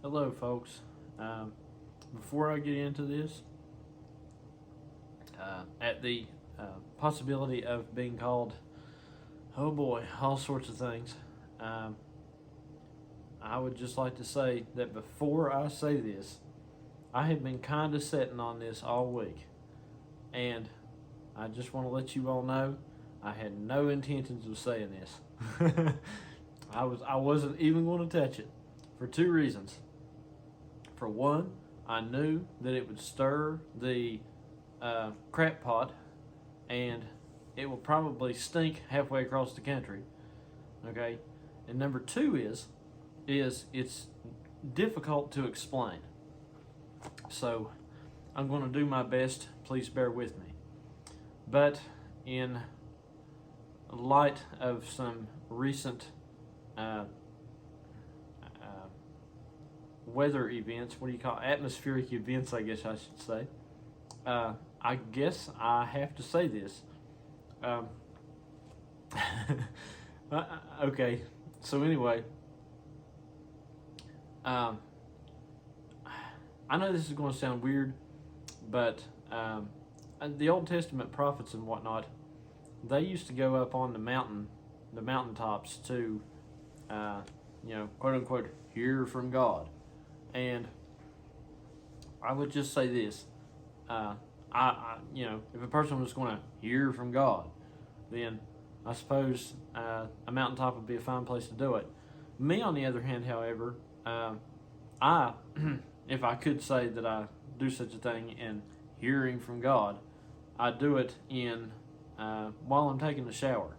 Hello, folks. Before I get into this, at the possibility of being called, oh boy, all sorts of things, um, I would just like to say that before I say this, I have been kind of sitting on this all week, and I just want to let you all know I had no intentions of saying this. I wasn't even going to touch it for two reasons. For one, I knew that it would stir the crap pot, and it will probably stink halfway across the country. Okay, and number two is it's difficult to explain. So I'm going to do my best. Please bear with me. But in light of some recent weather events, what do you call atmospheric events, I guess I should say. I guess I have to say this. Okay, so anyway, I know this is going to sound weird, but the Old Testament prophets and whatnot, they used to go up on the mountaintops to, quote unquote, hear from God. And I would just say this: if a person was going to hear from God, then I suppose a mountaintop would be a fine place to do it. Me, on the other hand, however, I, if I could say that I do such a thing in hearing from God, I do it in while I'm taking a shower.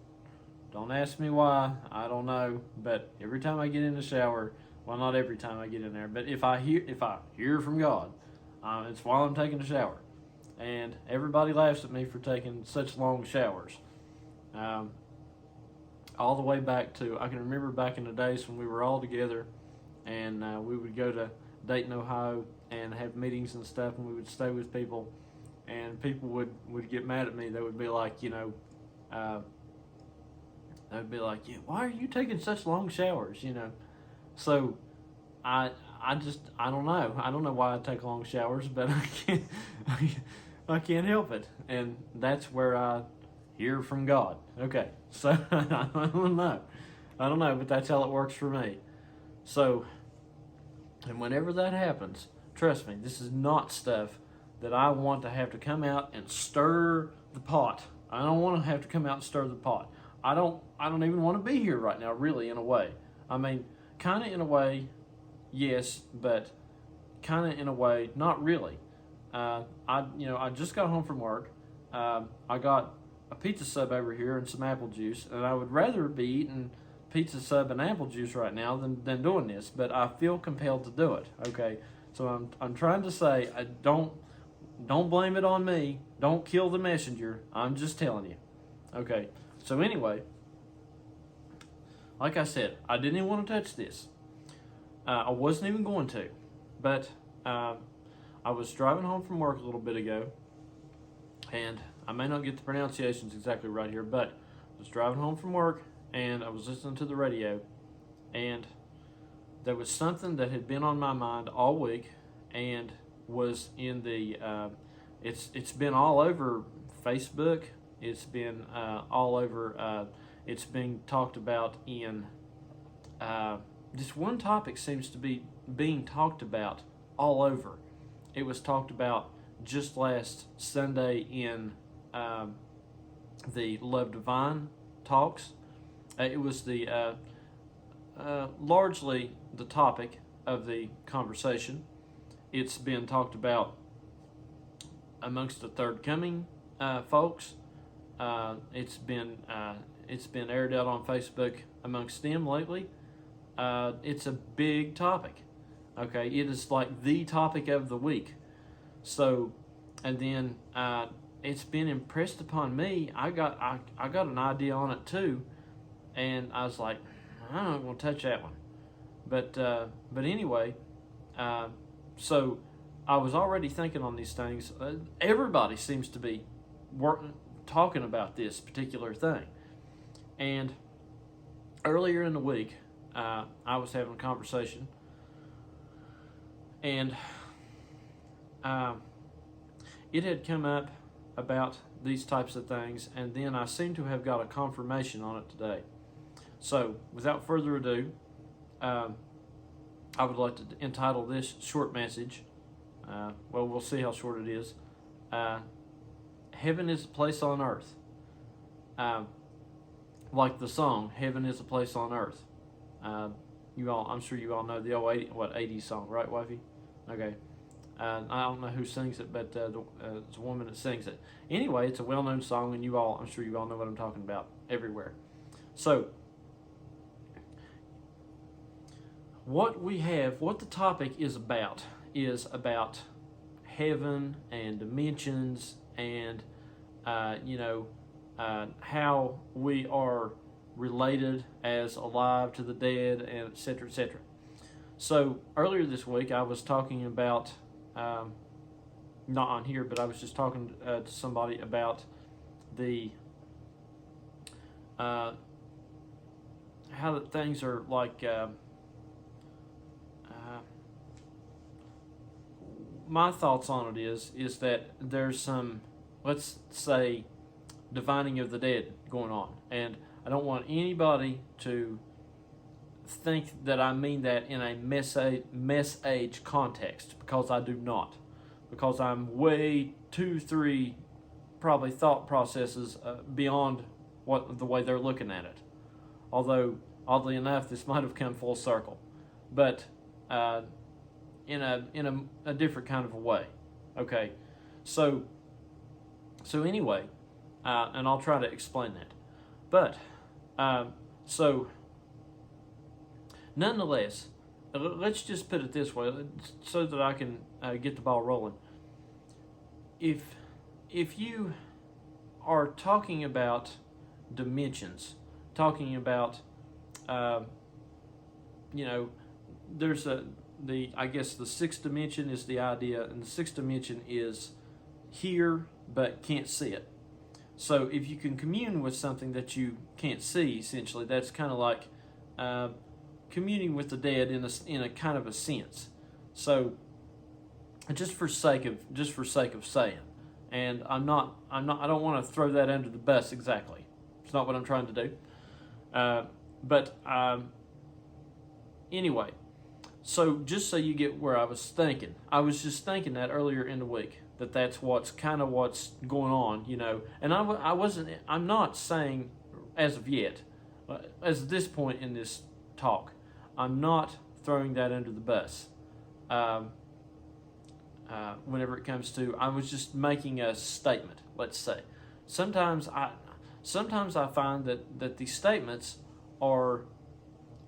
Don't ask me why, I don't know, but every time I get in the shower, well, not every time I get in there, but if I hear from God, it's while I'm taking a shower, and everybody laughs at me for taking such long showers. All the way back to, I can remember back in the days when we were all together, and we would go to Dayton, Ohio, and have meetings and stuff, and we would stay with people, and people would get mad at me. They would be like, they'd be like, yeah, why are you taking such long showers, So I don't know. I don't know why I take long showers, but I can't help it. And that's where I hear from God. Okay, so I don't know, but that's how it works for me. So, and whenever that happens, trust me, this is not stuff that I want to have to come out and stir the pot. I don't want to have to come out and stir the pot. I don't even want to be here right now, really, in a way. I mean, kind of in a way, yes, but kind of in a way, not really. I just got home from work. I got a pizza sub over here and some apple juice, and I would rather be eating pizza sub and apple juice right now than doing this, but I feel compelled to do it. Okay, so I'm trying to say, I don't blame it on me. Don't kill the messenger. I'm just telling you. Okay. So anyway, like I said, I didn't even want to touch this. I wasn't even going to, but I was driving home from work a little bit ago, and I may not get the pronunciations exactly right here, but I was driving home from work, and I was listening to the radio, and there was something that had been on my mind all week, and was in the it's been all over Facebook. It's been all over. It's being talked about in. This one topic seems to be being talked about all over. It was talked about just last Sunday in the Love Divine talks. It was the largely the topic of the conversation. It's been talked about amongst the Third Coming folks. It's been aired out on Facebook amongst them lately. It's a big topic. Okay, it is like the topic of the week. So, and then it's been impressed upon me. I got an idea on it too, and I was like, I'm not going to touch that one. But anyway, so I was already thinking on these things. Everybody seems to be talking about this particular thing. And earlier in the week, I was having a conversation And it had come up about these types of things, and then I seem to have got a confirmation on it today. So, without further ado, I would like to entitle this short message, well, we'll see how short it is, Heaven is a Place on Earth. Like the song, Heaven is a Place on Earth. I'm sure you all know the old 80s song, right, wifey? Okay. I don't know who sings it, but it's a woman that sings it. Anyway, it's a well-known song, and I'm sure you all know what I'm talking about everywhere. So, what the topic is about heaven and dimensions and, how we are related as alive to the dead, and et cetera, et cetera. So, earlier this week, I was talking about, not on here, but I was just talking to somebody about the how that things are like. My thoughts on it is that there's some, let's say, divining of the dead going on, and I don't want anybody to think that I mean that in a mess age context, because I do not. Because I'm way 2-3 probably thought processes beyond the way they're looking at it. Although, oddly enough, this might have come full circle. But in a different kind of a way. Okay, so anyway, and I'll try to explain that. But, so, nonetheless, let's just put it this way, so that I can get the ball rolling. If you are talking about dimensions, talking about, there's I guess the sixth dimension is the idea, and the sixth dimension is here but can't see it. So if you can commune with something that you can't see, essentially, that's kind of like communing with the dead in a kind of a sense. So just for sake of saying, and I don't want to throw that under the bus exactly. It's not what I'm trying to do. But anyway, so just so you get where I was just thinking that earlier in the week, that's what's going on, and I'm not saying as of yet, as at this point in this talk, I'm not throwing that under the bus. Whenever it comes to, I was just making a statement, let's say. Sometimes I find that these statements are,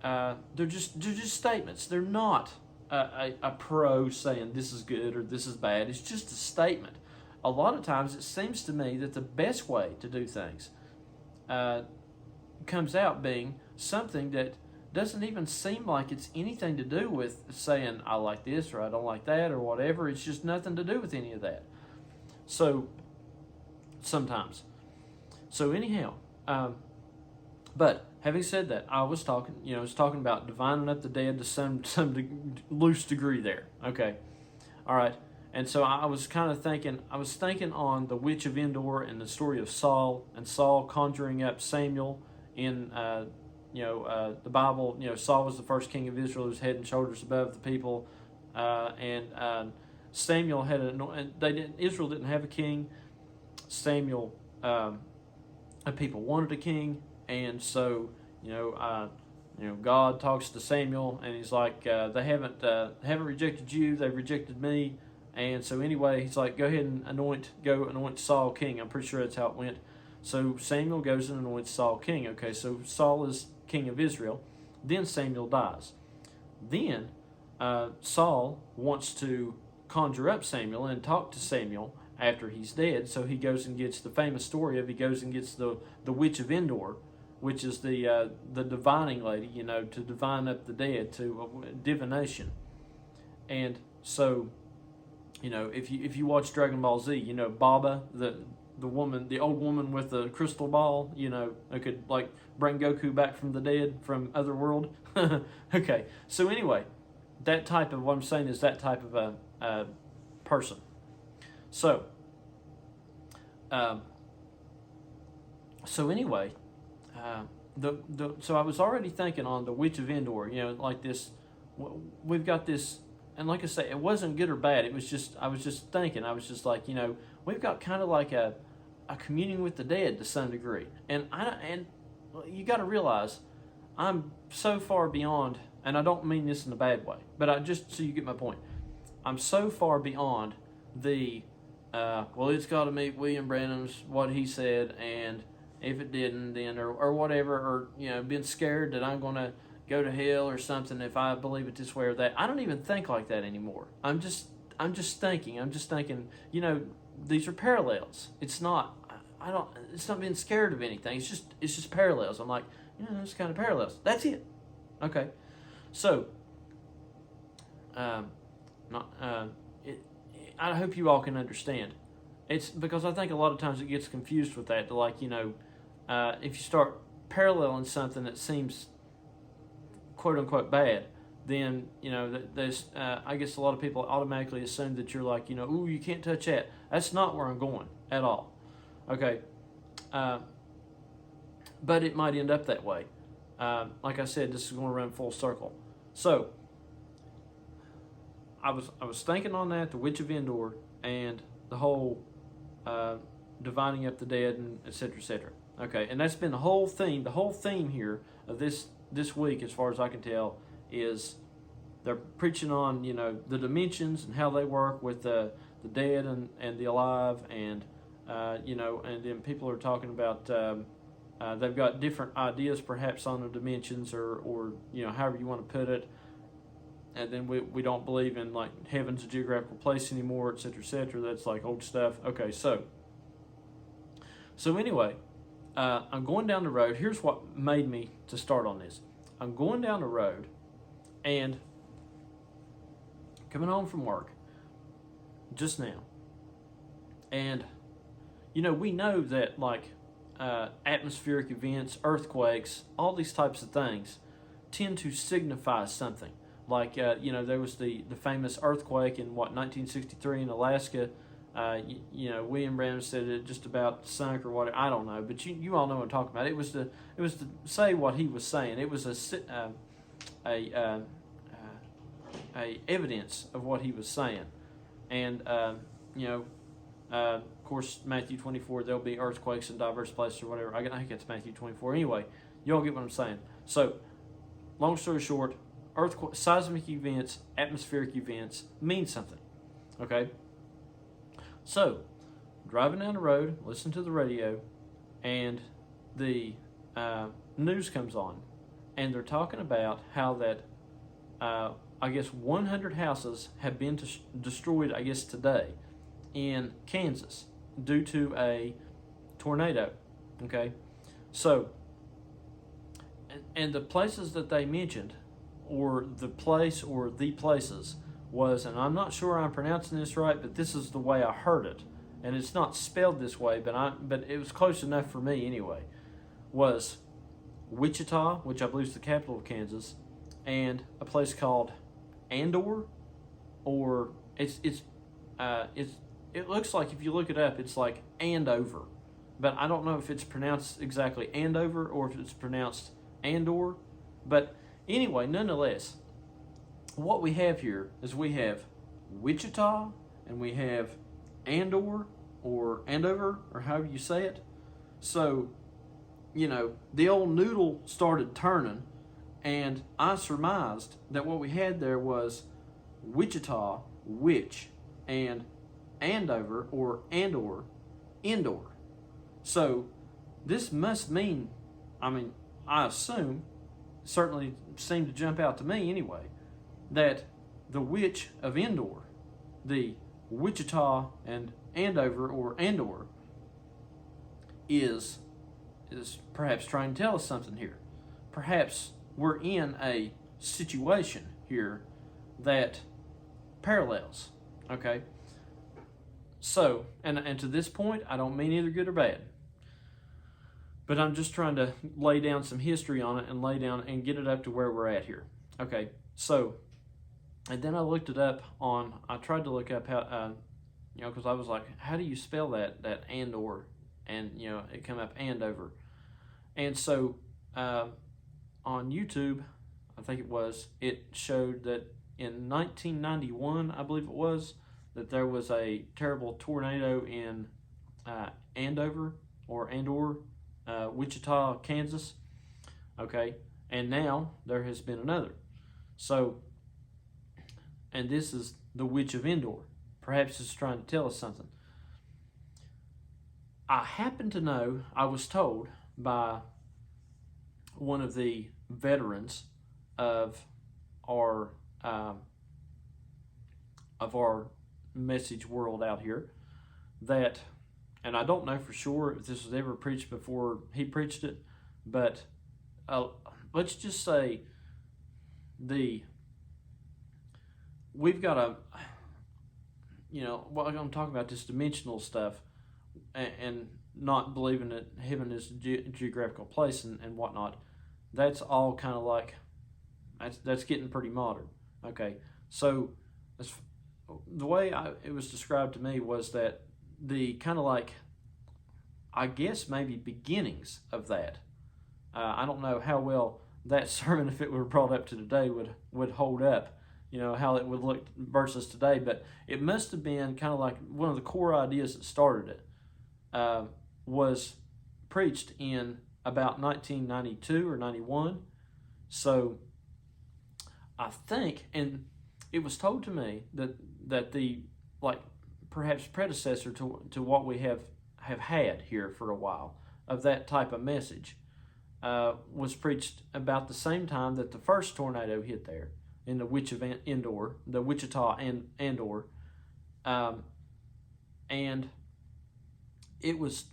they're just statements. They're not a pro saying this is good or this is bad. It's just a statement. A lot of times it seems to me that the best way to do things comes out being something that doesn't even seem like it's anything to do with saying I like this or I don't like that or whatever. It's just nothing to do with any of that. So, sometimes. So anyhow, but having said that, I was talking about divining up the dead to some loose degree there. Okay, all right. And so I was thinking on the Witch of Endor and the story of Saul, and Saul conjuring up Samuel in the Bible. Saul was the first king of Israel, who was head and shoulders above the people, and Samuel had Israel didn't have a king. Samuel, the people wanted a king, and so God talks to Samuel, and he's like, they haven't rejected you, they've rejected me. And so anyway, he's like, go ahead and anoint Saul king. I'm pretty sure that's how it went. So Samuel goes and anoints Saul king. Okay, so Saul is king of Israel. Then Samuel dies. Then Saul wants to conjure up Samuel and talk to Samuel after he's dead. So he goes and gets the famous story of, he goes and gets the Witch of Endor, which is the divining lady, to divine up the dead, to divination. And so, if you watch Dragon Ball Z, Baba, the woman, the old woman with the crystal ball, who could bring Goku back from the dead, from Otherworld. Okay, so anyway, that type of, what I'm saying is that type of a person. So, um, anyway, so I was already thinking on the Witch of Endor, like this, we've got this, and like I say, it wasn't good or bad. It was just, I was just thinking, I was just like, we've got kind of like a communion with the dead to some degree. And you got to realize, I'm so far beyond, and I don't mean this in a bad way, but just so you get my point, I'm so far beyond the, well, it's got to meet William Branham's, what he said, and if it didn't, then, or whatever, or, being scared that I'm going to go to hell or something if I believe it this way or that. I don't even think like that anymore. I'm just thinking, these are parallels. It's not being scared of anything. It's just parallels. I'm like, it's kind of parallels. That's it. Okay. So, I hope you all can understand. It's because I think a lot of times it gets confused with that. Like, if you start paralleling something that seems quote unquote bad, then, there's, I guess a lot of people automatically assume that you're like, ooh, you can't touch that. That's not where I'm going at all. Okay. But it might end up that way. Like I said, this is going to run full circle. So, I was thinking on that, the Witch of Endor, and the whole dividing up the dead, and et cetera, et cetera. Okay, and that's been the whole theme. The whole theme here of this week, as far as I can tell, is they're preaching on, the dimensions and how they work with the dead and the alive, and and then people are talking about they've got different ideas perhaps on the dimensions, or however you want to put it. And then we don't believe in like heaven's a geographical place anymore, et cetera, et cetera. That's like old stuff. Okay, so anyway, I'm going down the road. Here's what made me to start on this. I'm going down the road and coming home from work just now. And, we know that like atmospheric events, earthquakes, all these types of things tend to signify something. Like, there was the famous earthquake in, 1963 in Alaska. William Branham said it just about sunk or whatever. I don't know, but you all know what I'm talking about. It was to say what he was saying. It was a evidence of what he was saying. And, of course, Matthew 24, there'll be earthquakes in diverse places or whatever. I think it's Matthew 24. Anyway, you all get what I'm saying. So, long story short, earthquake, seismic events, atmospheric events mean something. Okay? So, driving down the road, listen to the radio, and the news comes on, and they're talking about how that, I guess 100 houses have been destroyed, I guess today, in Kansas due to a tornado. Okay? So, and the places that they mentioned, or the place or the places, was, and I'm not sure I'm pronouncing this right, but this is the way I heard it, and it's not spelled this way, but it was close enough for me anyway, was Wichita, which I believe is the capital of Kansas, and a place called Andor, or it looks like, if you look it up, it's like Andover, but I don't know if it's pronounced exactly Andover or if it's pronounced Andor, but anyway, nonetheless, what we have here is we have Wichita and we have Andor or Andover, or however you say it. So, the old noodle started turning, and I surmised that what we had there was Wichita, witch, and Andover or Andor, indoor. So, this must mean, I assume, certainly seemed to jump out to me anyway, that the witch of Endor, the Wichita and Andover or Andor, is perhaps trying to tell us something here. Perhaps we're in a situation here that parallels. Okay? So, and to this point, I don't mean either good or bad. But I'm just trying to lay down some history on it and lay down and get it up to where we're at here. Okay, so And then I looked it up on. I tried to look up how, because I was like, how do you spell that Andor, and it came up Andover, and so on YouTube, I think it showed that in 1991, I believe it was, that there was a terrible tornado in Andover or Andor, Wichita, Kansas. Okay, and now there has been another. So, and this is the Witch of Endor. Perhaps it's trying to tell us something. I happen to know, I was told by one of the veterans of our message world out here, that, and I don't know for sure if this was ever preached before he preached it, but let's just say we've got what I'm talking about, this dimensional stuff, and not believing that heaven is a geographical place and whatnot. That's all kind of like, that's getting pretty modern. Okay, so the way it was described to me was that the kind of like, I guess maybe beginnings of that. I don't know how well that sermon, if it were brought up to today, would hold up. How it would look versus today, but it must have been kind of like one of the core ideas that started it. Was preached in about 1992 or 91. So I think, and it was told to me that the, like, perhaps predecessor to what we have had here for a while of that type of message was preached about the same time that the first tornado hit there in the Witch of Endor, the Wichita and Andor, and it was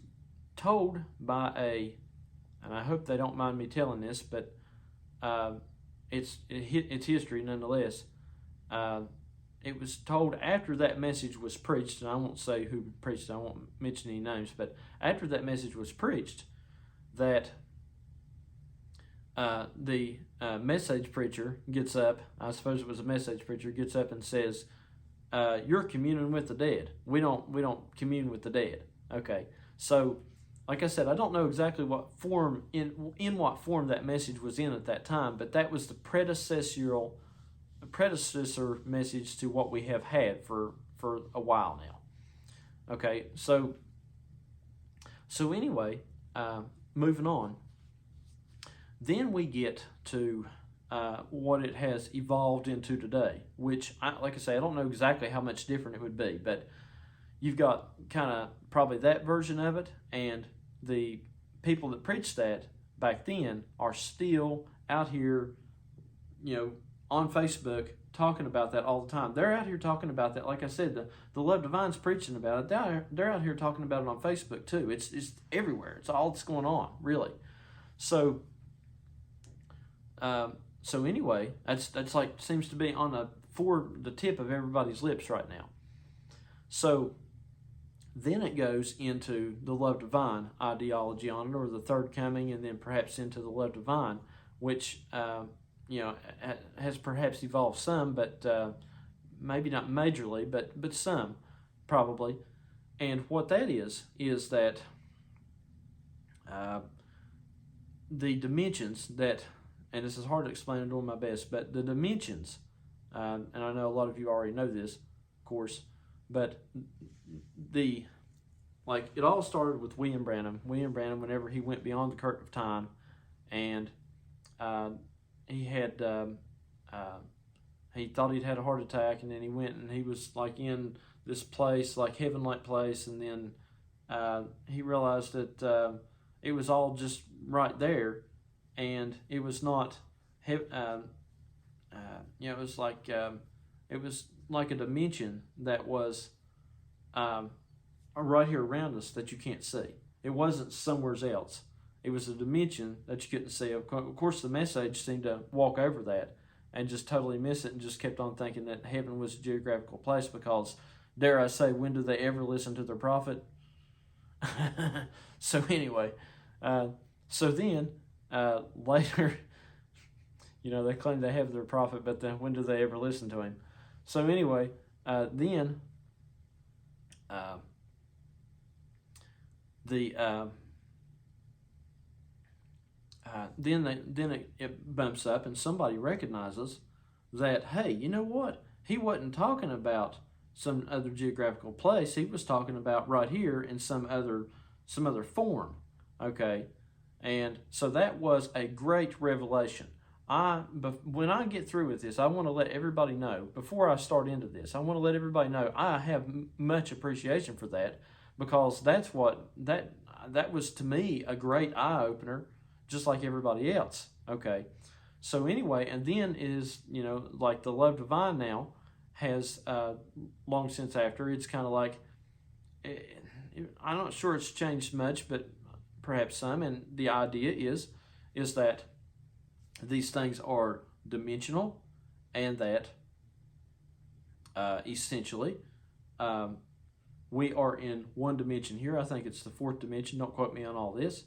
told by and I hope they don't mind me telling this, but it's history nonetheless. It was told after that message was preached, and I won't say who preached it, I won't mention any names, but after that message was preached, that the message preacher gets up, I suppose it was a message preacher, gets up and says, you're communing with the dead. We don't commune with the dead. Okay, so like I said, I don't know exactly what form, in what form that message was in at that time, but that was the predecessor message to what we have had for a while now. Okay, so anyway, moving on. Then we get to what it has evolved into today, which, like I say, I don't know exactly how much different it would be, but you've got kind of probably that version of it, and the people that preached that back then are still out here, on Facebook talking about that all the time. They're out here talking about that. Like I said, the Love Divine's preaching about it. They're out here talking about it on Facebook too. It's everywhere. It's all that's going on, really. So anyway, that's like, seems to be on the tip of everybody's lips right now. So then it goes into the Love Divine ideology on it, or the third coming, and then perhaps into the Love Divine, which has perhaps evolved some, but maybe not majorly, but some probably. And what that is that the dimensions that, and this is hard to explain, I'm doing my best, but the dimensions, and I know a lot of you already know this, of course, but it all started with William Branham. Whenever he went beyond the curtain of time, and he had, he thought he'd had a heart attack, and then he went and he was like in this place, like heaven-like place, and then he realized that it was all just right there, and it was not, it was like a dimension that was right here around us that you can't see. It wasn't somewhere else. It was a dimension that you couldn't see. Of course, the message seemed to walk over that and just totally miss it, and just kept on thinking that heaven was a geographical place because, dare I say, when do they ever listen to their prophet? So anyway, so then later, they claim they have their prophet, but then when do they ever listen to him? So anyway, then the then it bumps up, and somebody recognizes that, hey, you know what? He wasn't talking about some other geographical place. He was talking about right here in some other form. Okay, and so that was a great revelation. When I get through with this, I want to let everybody know, before I start into this, I want to let everybody know I have much appreciation for that, because that was to me a great eye opener, just like everybody else. Okay, so anyway, and then is, like the love divine now has long since after, it's kind of like, I'm not sure it's changed much, but perhaps some, and the idea is that these things are dimensional, and that essentially we are in one dimension here. I think it's the fourth dimension. Don't quote me on all this.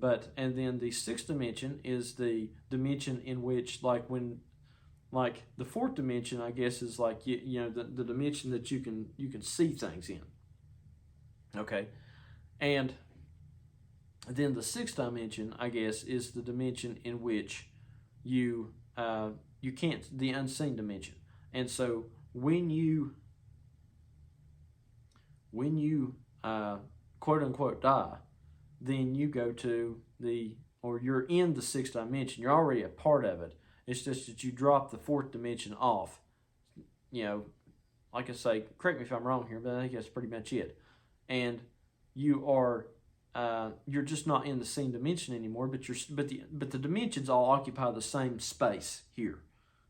And then the sixth dimension is the dimension in which, like the fourth dimension, I guess, is like, the dimension that you can see things in. Okay, and then the sixth dimension, I guess, is the dimension in which you can't, the unseen dimension. And so when you quote unquote die, then you go to you're in the sixth dimension. You're already a part of it. It's just that you drop the fourth dimension off. Like I say, correct me if I'm wrong here, but I think that's pretty much it. And you are you're just not in the same dimension anymore, but the dimensions all occupy the same space here.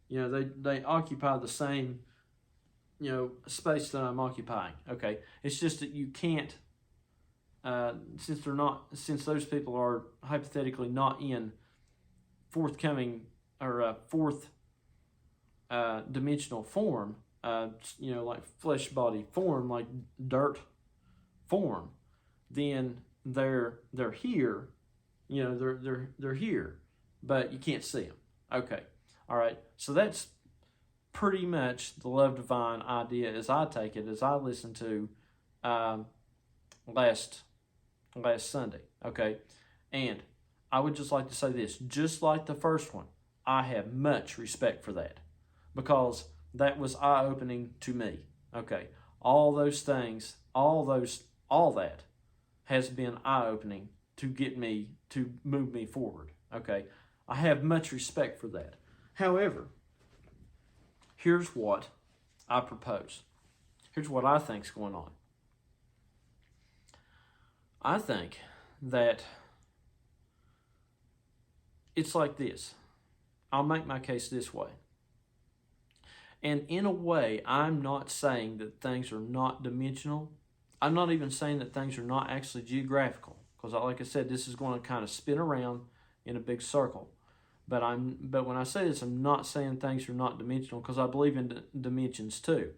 They occupy the same space that I'm occupying. Okay, it's just that you can't, since those people are hypothetically not in forthcoming or fourth dimensional form, like flesh body form, like dirt form, then they're here, they're here, but you can't see them. Okay, all right. So that's pretty much the love divine idea, as I take it, as I listened to last Sunday. Okay, and I would just like to say this: just like the first one, I have much respect for that, because that was eye-opening to me. Okay, all those things, all that has been eye-opening to get me, to move me forward. Okay, I have much respect for that. However, here's what I propose. Here's what I think's going on. I think that it's like this. I'll make my case this way. And in a way, I'm not saying that things are not dimensional. I'm not even saying that things are not actually geographical, because like I said, this is going to kind of spin around in a big circle. But when I say this, I'm not saying things are not dimensional, because I believe in dimensions too.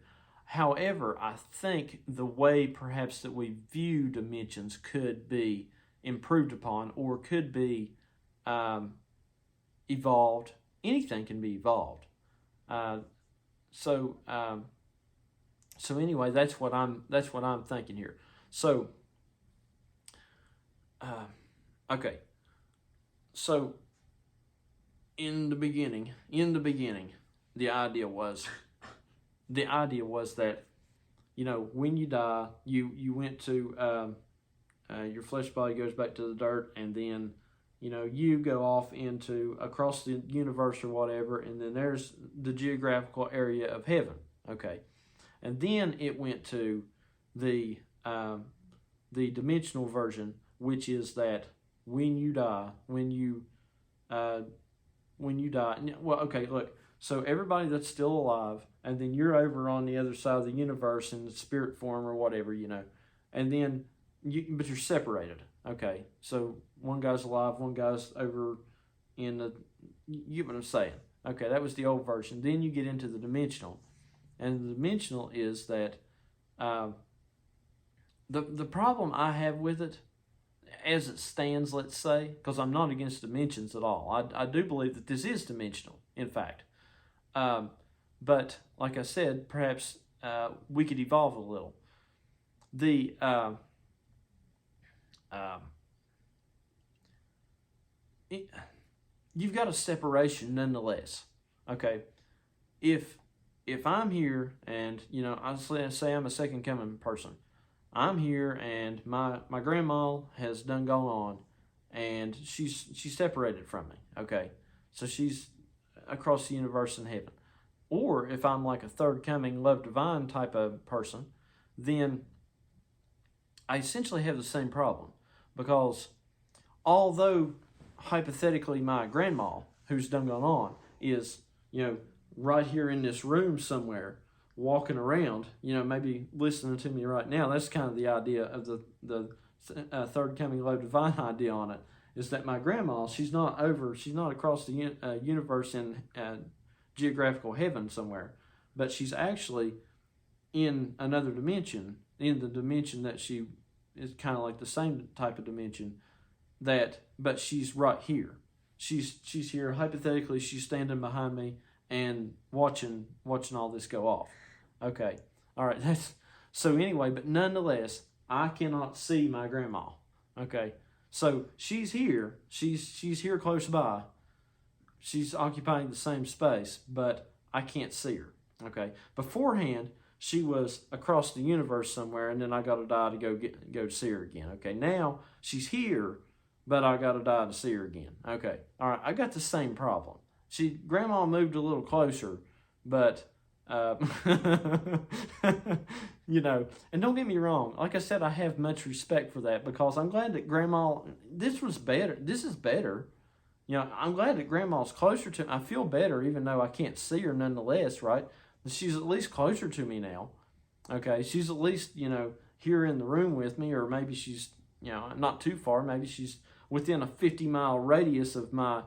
However, I think the way perhaps that we view dimensions could be improved upon, or could be evolved. Anything can be evolved. So anyway, that's what I'm thinking here. So okay. So in the beginning, the idea was that, when you die, you went to your flesh body goes back to the dirt, and then you go off across the universe or whatever, and then there's the geographical area of heaven. Okay, and then it went to the dimensional version, which is that when you die, well, okay, look. So everybody that's still alive, and then you're over on the other side of the universe in the spirit form or whatever, and then but you're separated. Okay, so one guy's alive, one guy's over you get what I'm saying. Okay, that was the old version. Then you get into the dimensional, and the dimensional is that the problem I have with it, as it stands, let's say, because I'm not against dimensions at all. I do believe that this is dimensional, in fact. But like I said, perhaps we could evolve a little. The uh, it, you've got a separation nonetheless. Okay, if I'm here and I say I'm a second coming person, I'm here and my grandma has done gone on, and she's separated from me. Okay, so she's across the universe in heaven. Or if I'm like a third coming love divine type of person, then I essentially have the same problem, because although hypothetically my grandma, who's done gone on, is right here in this room somewhere, walking around, maybe listening to me right now. That's kind of the idea of the third coming love divine idea on it. Is that my grandma? She's not across the universe in geographical heaven somewhere, but she's actually in another dimension, in the dimension that she is kind of like the same type of dimension, but she's right here. She's here hypothetically. She's standing behind me and watching all this go off. Okay, all right. That's so anyway. But nonetheless, I cannot see my grandma. Okay, so she's here. She's here close by. She's occupying the same space, but I can't see her. Okay, beforehand she was across the universe somewhere, and then I got to die to go see her again. Okay, now she's here, but I got to die to see her again. Okay, all right. I got the same problem. Grandma moved a little closer, but and don't get me wrong. Like I said, I have much respect for that, because I'm glad that Grandma. This was better. This is better. I'm glad that Grandma's closer to me. I feel better, even though I can't see her nonetheless, right? She's at least closer to me now. Okay, she's at least, here in the room with me, or maybe she's, not too far. Maybe she's within a 50-mile radius of my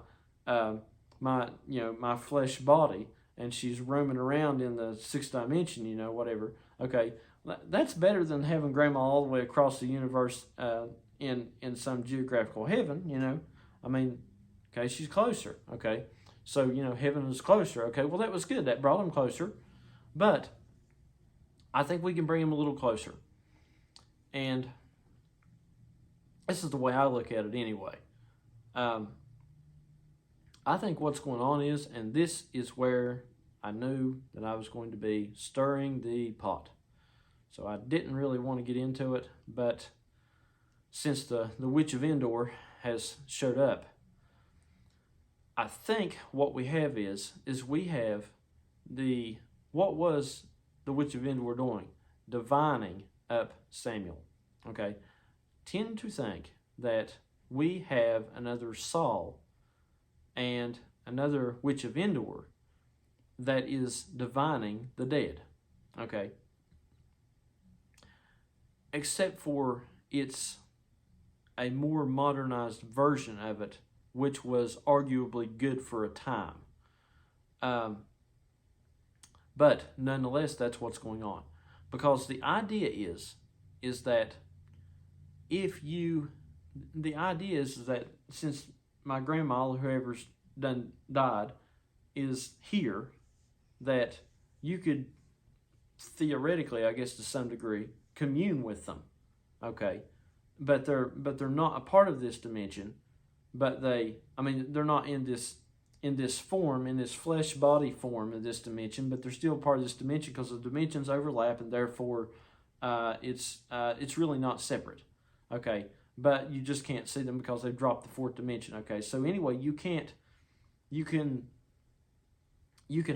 flesh body, and she's roaming around in the sixth dimension, whatever. Okay, that's better than having Grandma all the way across the universe in some geographical heaven, I mean, okay, she's closer. Okay, so heaven is closer. Okay, well, that was good. That brought him closer, but I think we can bring him a little closer. And this is the way I look at it anyway. I think what's going on is, and this is where I knew that I was going to be stirring the pot. So I didn't really want to get into it, but since the Witch of Endor has showed up, I think what we have is we have what was the Witch of Endor doing? Divining up Samuel. Okay? Tend to think that we have another Saul and another Witch of Endor that is divining the dead. Okay? Except for it's a more modernized version of it, which was arguably good for a time. But nonetheless, that's what's going on. Because the idea is that the idea is that since my grandma, or whoever's died, is here, that you could theoretically, I guess to some degree, commune with them. Okay? But they're not a part of this dimension. But they're not in this form, in this flesh body form of this dimension, but they're still part of this dimension, because the dimensions overlap, and therefore it's really not separate. Okay, but you just can't see them because they've dropped the fourth dimension. Okay, so anyway, you can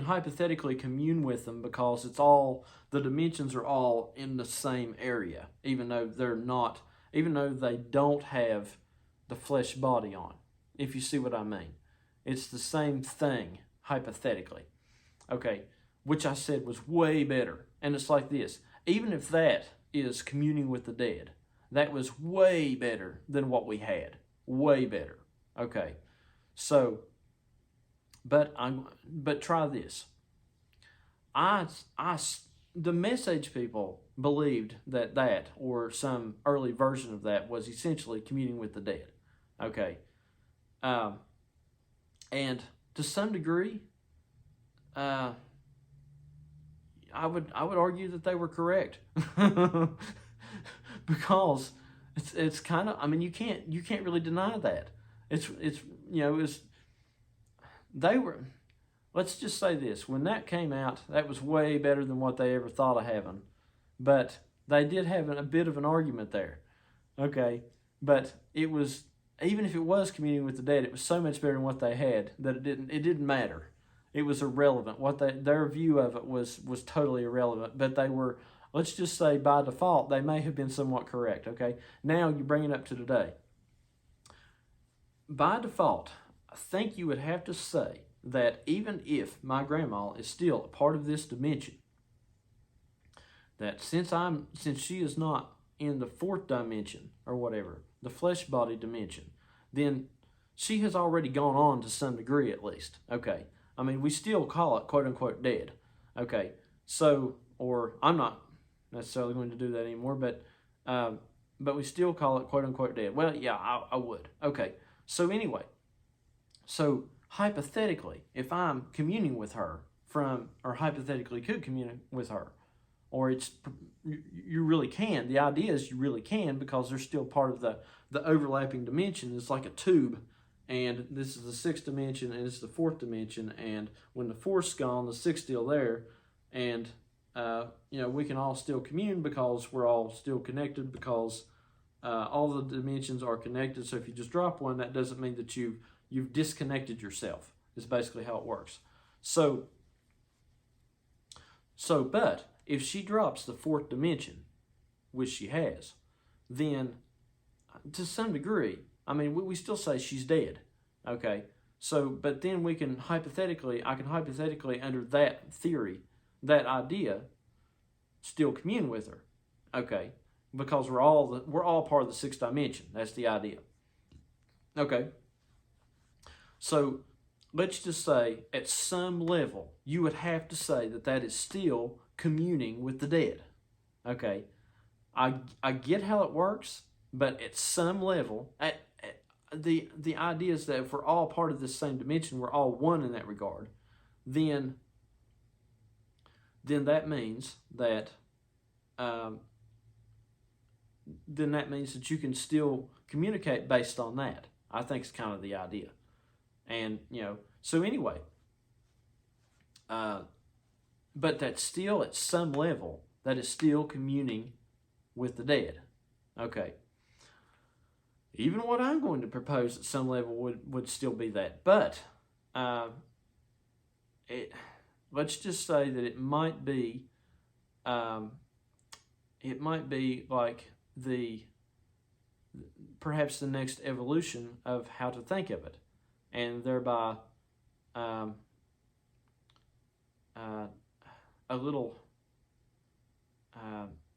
hypothetically commune with them, because the dimensions are all in the same area, even though they don't have the flesh body on, if you see what I mean. It's the same thing, hypothetically. Okay, which I said was way better. And it's like this. Even if that is communing with the dead, that was way better than what we had. Way better. Okay, so, but try this. The Message people believed that, or some early version of that, was essentially communing with the dead. Okay. And to some degree, I would argue that they were correct. Because it's kind of, I mean, you can't really deny that. It's it's they were, let's just say this, when that came out, that was way better than what they ever thought of having. But they did have a bit of an argument there. Okay. But it was, even if it was communing with the dead, it was so much better than what they had that it didn't matter. It was irrelevant. Their view of it was totally irrelevant. But they were, let's just say by default, they may have been somewhat correct. Okay. Now you bring it up to today. By default, I think you would have to say that even if my grandma is still a part of this dimension, that since she is not in the fourth dimension or whatever, the flesh body dimension, then she has already gone on to some degree at least. Okay. I mean, we still call it quote unquote dead. Okay. So, or I'm not necessarily going to do that anymore, but we still call it quote unquote dead. Well, yeah, I would. Okay. So anyway, so hypothetically, if I'm communing with her or hypothetically could commune with her, or you really can. The idea is you really can, because they're still part of the overlapping dimension. It's like a tube, and this is the sixth dimension, and it's the fourth dimension. And when the fourth's gone, the sixth's still there, and we can all still commune because we're all still connected, because all the dimensions are connected. So if you just drop one, that doesn't mean that you've disconnected yourself. Is basically how it works. But if she drops the fourth dimension, which she has, then to some degree, I mean, we still say she's dead. Okay. So, but then I can hypothetically, under that theory, that idea, still commune with her. Okay. Because we're all part of the sixth dimension. That's the idea. Okay. So let's just say at some level, you would have to say that is still communing with the dead. Okay. I get how it works, but at some level, the idea is that if we're all part of this same dimension, we're all one in that regard, then that means that you can still communicate based on that. I think it's kind of the idea. And, so anyway, but that's still at some level, that is still communing with the dead. Okay. Even what I'm going to propose at some level would still be that. But let's just say that it might be like perhaps the next evolution of how to think of it, and thereby a little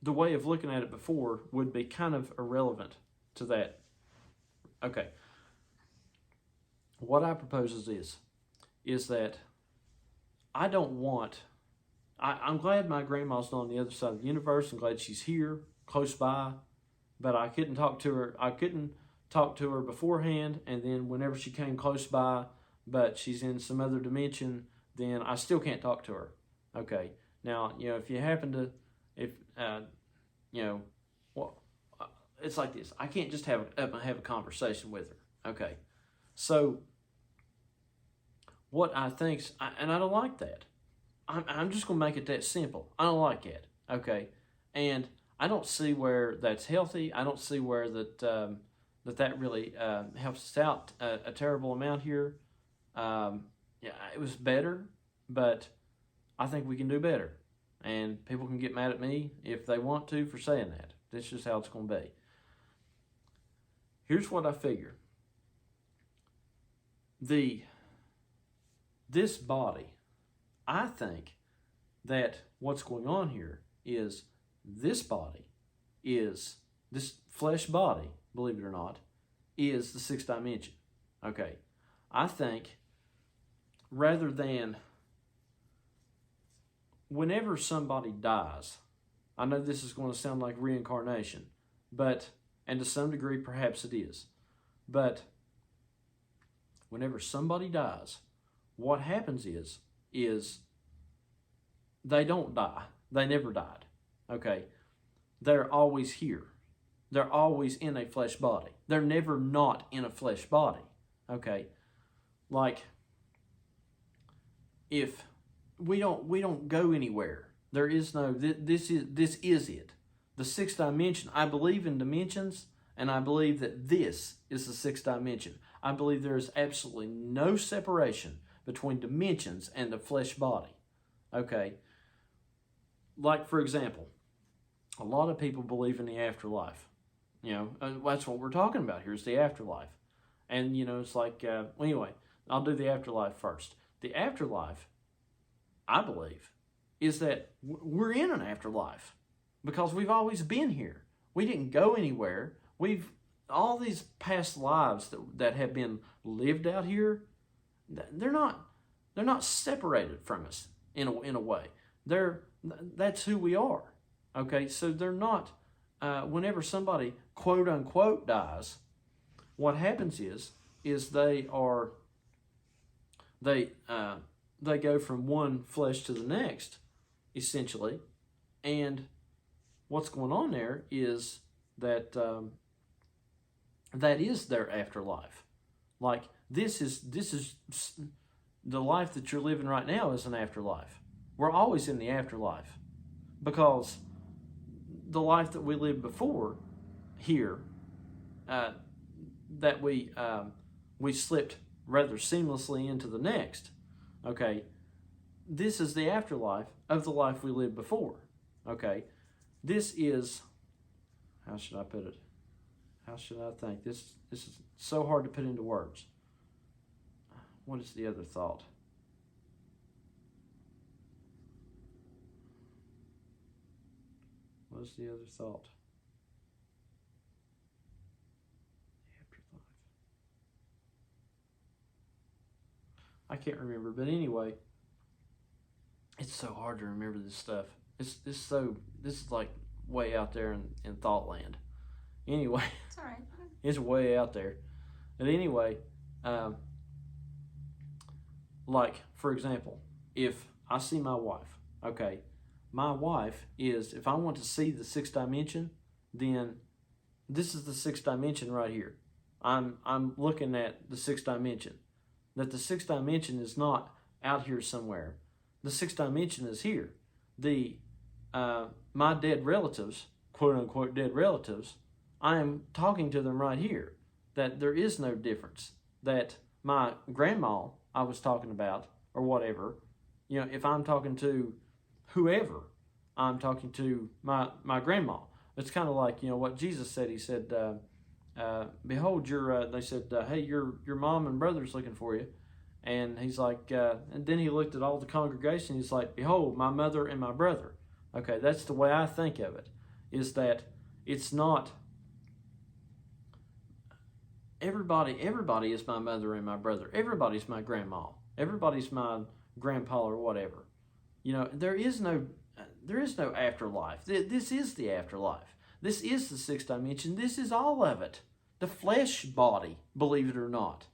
the way of looking at it before would be kind of irrelevant to that. Okay. What I propose is that I don't want, I'm glad my grandma's not on the other side of the universe. I'm glad she's here, close by, but I couldn't talk to her beforehand, and then whenever she came close by, but she's in some other dimension, then I still can't talk to her. Okay. Now, if you happen to, it's like this. I can't just have a conversation with her. Okay. So what I think, and I don't like that. I'm just going to make it that simple. I don't like it. Okay. And I don't see where that's healthy. I don't see where that really helps us out a terrible amount here. It was better, but I think we can do better. And people can get mad at me if they want to for saying that. That's just how it's going to be. Here's what I figure. This body, I think that what's going on here is this flesh body, believe it or not, is the sixth dimension. Okay. I think rather than whenever somebody dies, I know this is going to sound like reincarnation, and to some degree perhaps it is, but whenever somebody dies, what happens is they don't die. They never died. Okay? They're always here. They're always in a flesh body. They're never not in a flesh body. Okay? Like, if we don't go anywhere. There is no, this is it. The sixth dimension, I believe in dimensions, and I believe that this is the sixth dimension. I believe there is absolutely no separation between dimensions and the flesh body. Okay? Like, for example, a lot of people believe in the afterlife. You know, that's what we're talking about here is the afterlife. And, you know, it's like, anyway, I'll do the afterlife first. The afterlife, I believe, is that we're in an afterlife because we've always been here. We didn't go anywhere. All these past lives that have been lived out here, they're not separated from us in a way. That's who we are. Okay, so they're not. Whenever somebody quote unquote dies, what happens is they go from one flesh to the next, essentially, and what's going on there is that that is their afterlife. Like this is the life that you're living right now is an afterlife. We're always in the afterlife because the life that we lived before here, that we slipped rather seamlessly into the next. Okay, this is the afterlife of the life we lived before. Okay, this is, how should I put it? How should I think? This is so hard to put into words. What is the other thought? What is the other thought? Afterlife. I can't remember, but anyway, it's so hard to remember this stuff. This is like way out there in thought land. Anyway, it's all right. It's way out there. But anyway, like for example, if I see my wife, okay, my wife is, if I want to see the sixth dimension, then this is the sixth dimension right here. I'm looking at the sixth dimension. That the sixth dimension is not out here somewhere. The sixth dimension is here. My dead relatives, quote unquote dead relatives, I am talking to them right here. That there is no difference. That my grandma I was talking about, or whatever, you know, if I'm talking to whoever, I'm talking to my grandma. It's kind of like, you know, what Jesus said. He said, behold, they said, hey, your mom and brother's looking for you. And he's like, and then he looked at all the congregation. He's like, behold, my mother and my brother. Okay, that's the way I think of it, is that it's not, everybody is my mother and my brother. Everybody's my grandma. Everybody's my grandpa or whatever. You know, there is no afterlife. This is the afterlife. This is the sixth dimension. This is all of it. The flesh body, believe it or not.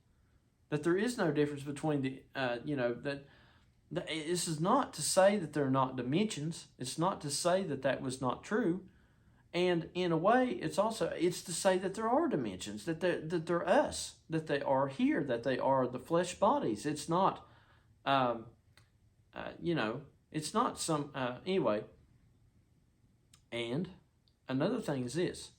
That there is no difference between this is not to say that there are not dimensions. It's not to say that was not true. And in a way, it's to say that there are dimensions, that they're us, that they are here, that they are the flesh bodies. It's not, it's not some, anyway. And another thing is this.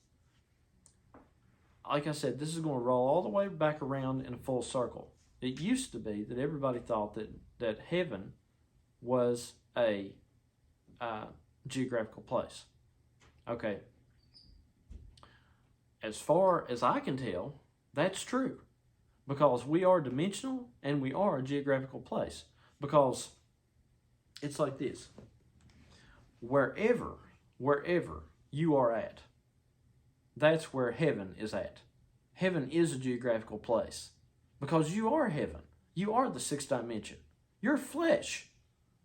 Like I said, this is going to roll all the way back around in a full circle. It used to be that everybody thought that heaven was a geographical place. Okay. As far as I can tell, that's true. Because we are dimensional and we are a geographical place. Because it's like this. Wherever you are at, that's where heaven is at. Heaven is a geographical place. Because you are heaven. You are the sixth dimension. You're flesh.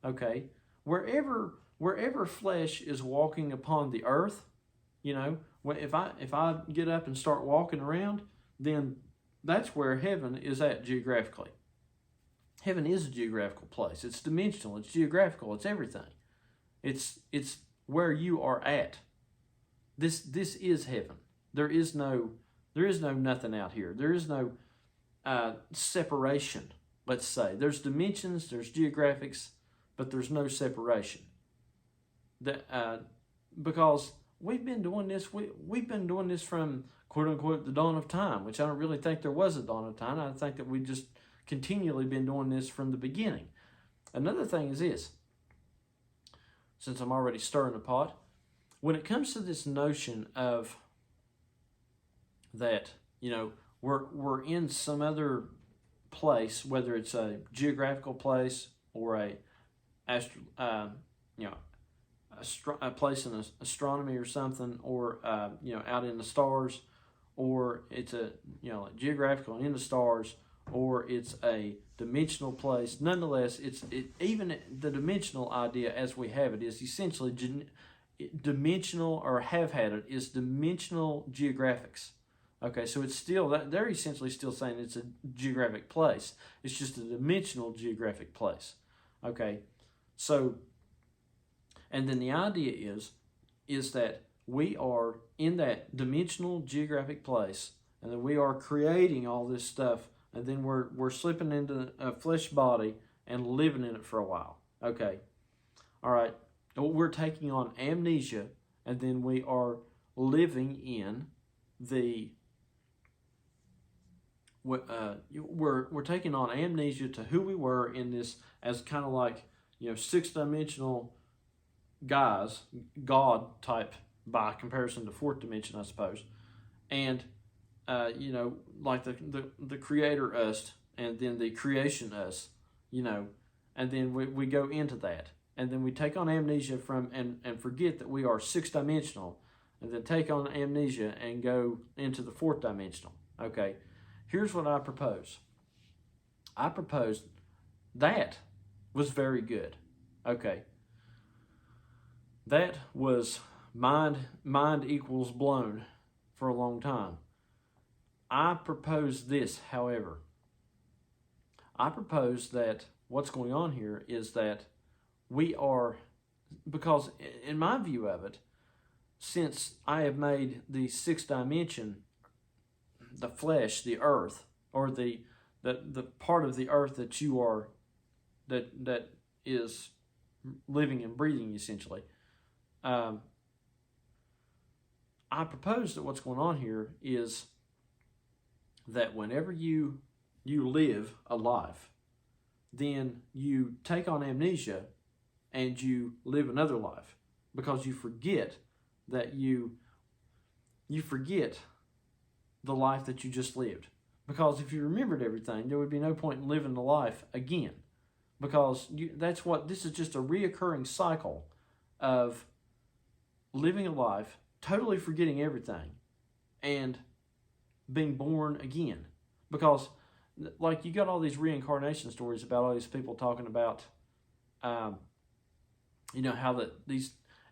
Okay? Wherever flesh is walking upon the earth, you know, if I get up and start walking around, then that's where heaven is at geographically. Heaven is a geographical place. It's dimensional. It's geographical. It's everything. It's where you are at. This is heaven. There is no nothing out here. There is no separation. Let's say there's dimensions, there's geographics, but there's no separation. That because we've been doing this. We've been doing this from quote unquote the dawn of time, which I don't really think there was a dawn of time. I think that we just continually been doing this from the beginning. Another thing is this. Since I'm already stirring the pot, when it comes to this notion of that, we're in some other place, whether it's a geographical place or a place in astronomy or something, or out in the stars, or it's a geographical and in the stars, or it's a dimensional place. Nonetheless, even the dimensional idea as we have it is essentially dimensional, or have had it, is dimensional geographics. Okay, so it's still that they're essentially still saying it's a geographic place. It's just a dimensional geographic place. Okay, so and then the idea is that we are in that dimensional geographic place, and then we are creating all this stuff, and then we're slipping into a flesh body and living in it for a while. Okay, all right. We're taking on amnesia, and then we are living in the we're taking on amnesia to who we were in this, as kind of like six-dimensional guys, God type by comparison to fourth dimension, I suppose, and like the creator us, and then the creation us, and then we go into that. And then we take on amnesia and forget that we are six-dimensional, and then take on amnesia and go into the fourth dimensional. Okay, here's what I propose. I proposed that was very good. Okay, that was mind equals blown for a long time. I propose this, however. I propose that what's going on here is that we are, because in my view of it, since I have made the sixth dimension, the flesh, the earth, or the part of the earth that you are, that is living and breathing essentially, I propose that what's going on here is that whenever you live a life, then you take on amnesia and you live another life, because you forget that you forget the life that you just lived. Because if you remembered everything, there would be no point in living the life again, because this is just a reoccurring cycle of living a life, totally forgetting everything, and being born again. Because like you got all these reincarnation stories about all these people talking about how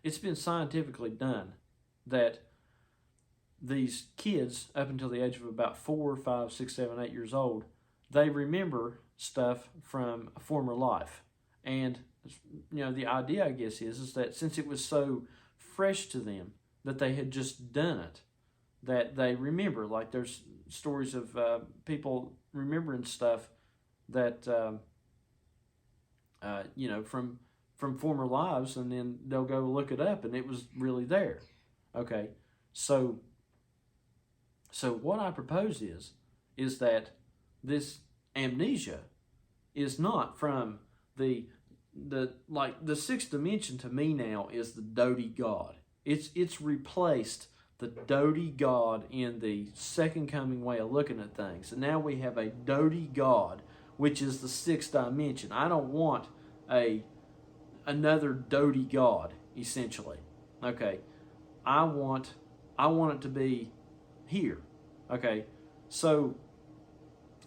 it's been scientifically done that these kids up until the age of about 4, 5, 6, 7, 8 years old, they remember stuff from a former life. And the idea, I guess, is that since it was so fresh to them that they had just done it, that they remember. Like there's stories of people remembering stuff that from former lives, and then they'll go look it up and it was really there. Okay, so what I propose is that this amnesia is not from the sixth dimension. To me now is the doty God. It's replaced the doty God in the second coming way of looking at things, and now we have a doty God, which is the sixth dimension. I don't want another doty God, essentially. Okay, I want it to be here. Okay, so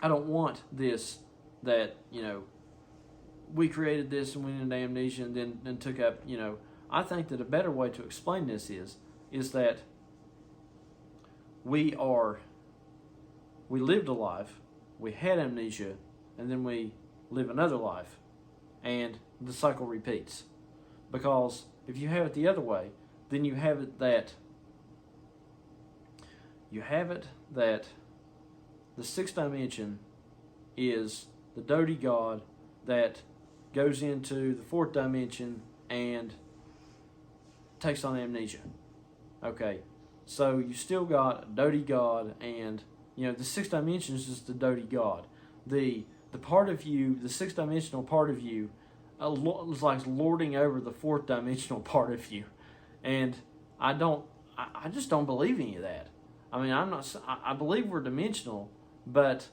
I don't want this that we created this and went into amnesia and then took up. I think that a better way to explain this is that we lived a life, we had amnesia, and then we live another life, and the cycle repeats. Because if you have it the other way, then you have it that the sixth dimension is the doty god that goes into the fourth dimension and takes on amnesia. Okay, so you still got a doty god, and the sixth dimension is just the doty god. The part of you, the sixth dimensional part of you, is like lording over the fourth dimensional part of you, and I just don't believe any of that. I mean, I believe we're dimensional, but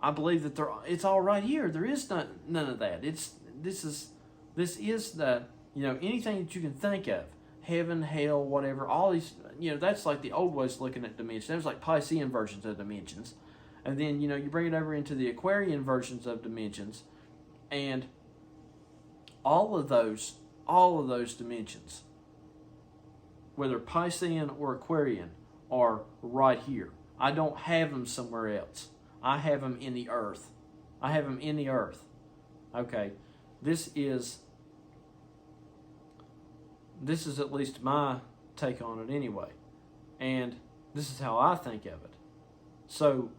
I believe that it's all right here. There is none of that. This is the anything that you can think of, heaven, hell, whatever. All these, that's like the old ways of looking at dimensions. There's like Piscean versions of dimensions, and then you bring it over into the Aquarian versions of dimensions, and all of those dimensions, whether Piscean or Aquarian, are right here. I don't have them somewhere else. I have them in the earth. Okay, this is at least my take on it anyway, and this is how I think of it. So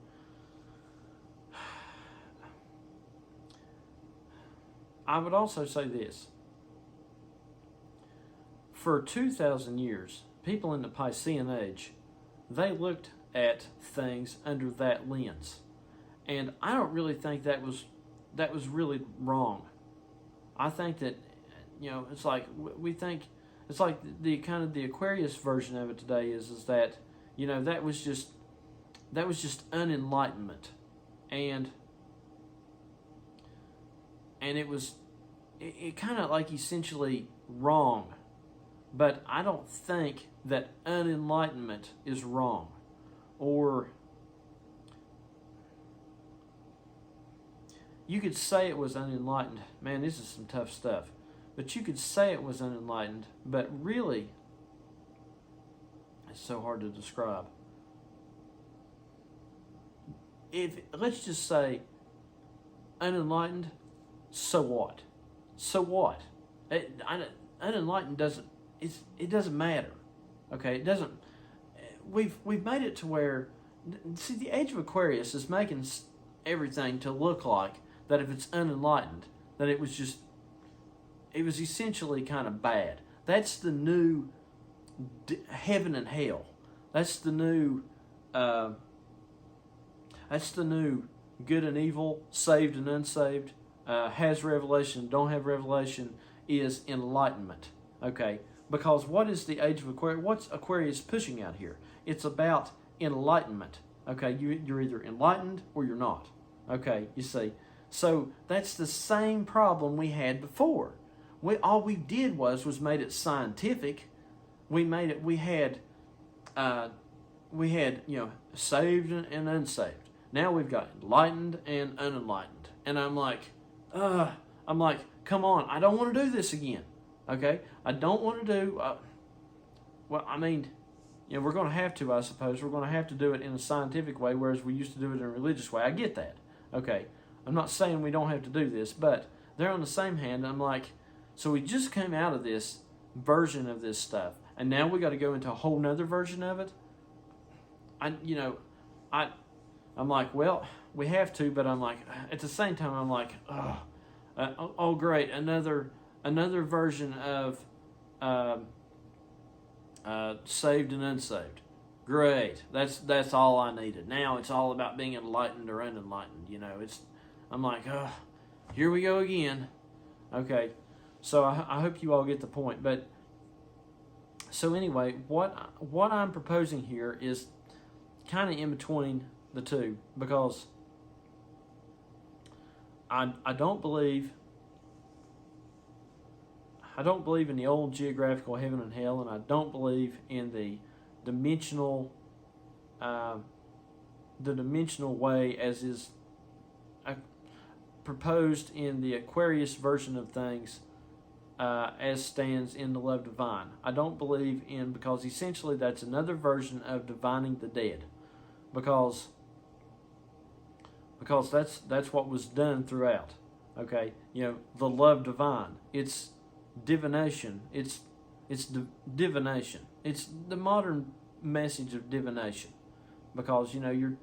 I would also say this. For 2,000 years, people in the Piscean age, they looked at things under that lens. And I don't really think that was really wrong. I think that, it's like we think, it's like the kind of the Aquarius version of it today is that, that was just unenlightenment. And it kind of like essentially wrong. But I don't think that unenlightenment is wrong. Or you could say it was unenlightened. Man, this is some tough stuff. But you could say it was unenlightened, but really, it's so hard to describe. Let's just say unenlightened, so what? So what? Unenlightened it doesn't matter. Okay, it doesn't. We've made it to where, see, the age of Aquarius is making everything to look like that if it's unenlightened, that it was essentially kind of bad. That's the new heaven and hell. That's the new good and evil, saved and unsaved, has revelation, don't have revelation, is enlightenment. Okay, because what is the age of Aquarius? What's Aquarius pushing out here? It's about enlightenment. Okay, you're either enlightened or you're not. Okay, you see. So that's the same problem we had before. All we did was made it scientific. We had saved and unsaved. Now we've got enlightened and unenlightened. And I'm like, come on, I don't want to do this again. Okay, I don't want to do. We're going to have to. I suppose we're going to have to do it in a scientific way, whereas we used to do it in a religious way. I get that. Okay, I'm not saying we don't have to do this, but they're on the same hand. I'm like, so we just came out of this version of this stuff, and now we got to go into a whole nother version of it. I'm like, well, we have to, but I'm like, at the same time, I'm like, oh great, another version of saved and unsaved. Great, that's all I needed. Now it's all about being enlightened or unenlightened. I'm like, here we go again. Okay, so I hope you all get the point. But so anyway, what I'm proposing here is kind of in between the two, because I don't believe in the old geographical heaven and hell, and I don't believe in the dimensional way as is proposed in the Aquarius version of things, as stands in the Love Divine. I don't believe in, because essentially that's another version of divining the dead, because that's what was done throughout. Okay, the Love Divine, it's divination, it's It's divination. It's the modern message of divination, because you're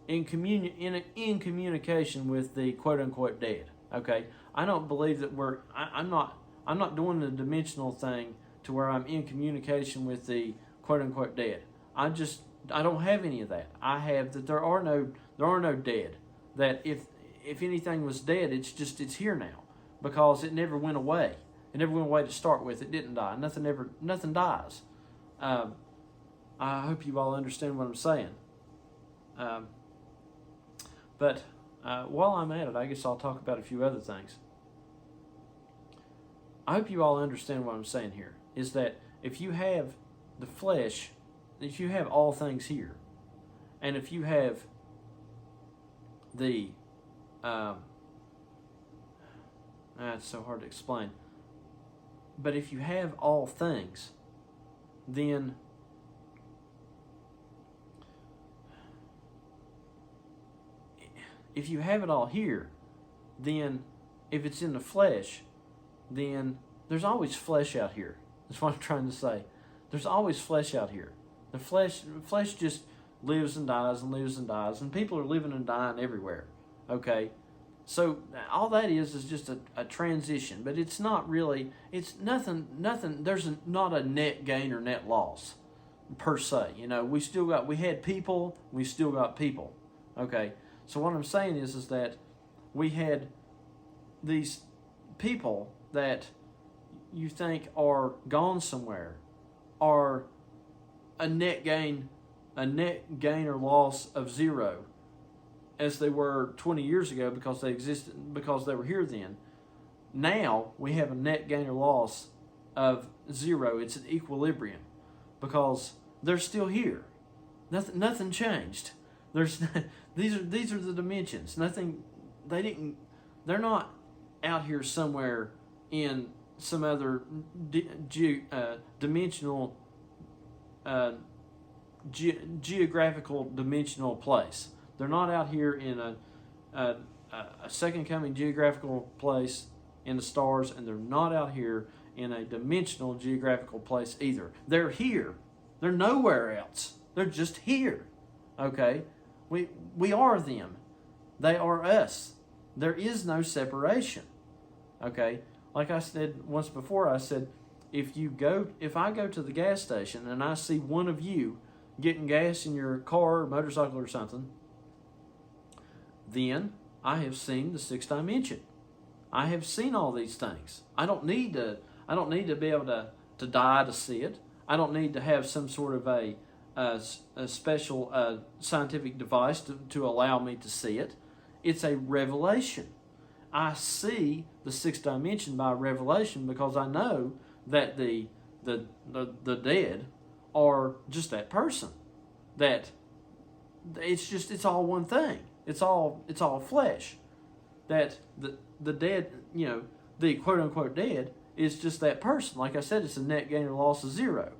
in communication with the quote unquote dead. Okay, I don't believe that I'm not doing the dimensional thing to where I'm in communication with the quote unquote dead. I don't have any of that. I have that there are no dead. That if anything was dead, it's here now, because it never went away. It never went away to start with. It didn't die. Nothing dies. I hope you all understand what I'm saying. But while I'm at it, I guess I'll talk about a few other things. I hope you all understand what I'm saying here, is that if you have the flesh, if you have all things here, and if you have the, it's so hard to explain, but if you have all things, then if you have it all here, then if it's in the flesh, then there's always flesh out here. That's what I'm trying to say. There's always flesh out here. The flesh just lives and dies and lives and dies, and people are living and dying everywhere. Okay? So all that is just a transition, but it's not really, it's nothing, there's not a net gain or net loss per se. We had people, we still got people. Okay? So what I'm saying is that we had these people that you think are gone somewhere, are a net gain or loss of zero, as they were 20 years ago, because they existed, because they were here then. Now we have a net gain or loss of zero. It's an equilibrium, because they're still here. Nothing changed. These are the dimensions. They're not out here somewhere in some other dimensional, geographical dimensional place. They're not out here in a second coming geographical place in the stars, and they're not out here in a dimensional geographical place either. They're here. They're nowhere else. They're just here. Okay? We are them. They are us. There is no separation. Okay? Like I said once before, I said, if I go to the gas station and I see one of you getting gas in your car or motorcycle or something, then I have seen the sixth dimension. I have seen all these things. I don't need to be able to die to see it. I don't need to have some sort of a special scientific device to allow me to see it. It's a revelation. I see the sixth dimension by revelation, because I know that the dead are just that person. That it's all one thing. It's all flesh. That the dead, the quote unquote dead is just that person. Like I said, it's a net gain or loss of zero.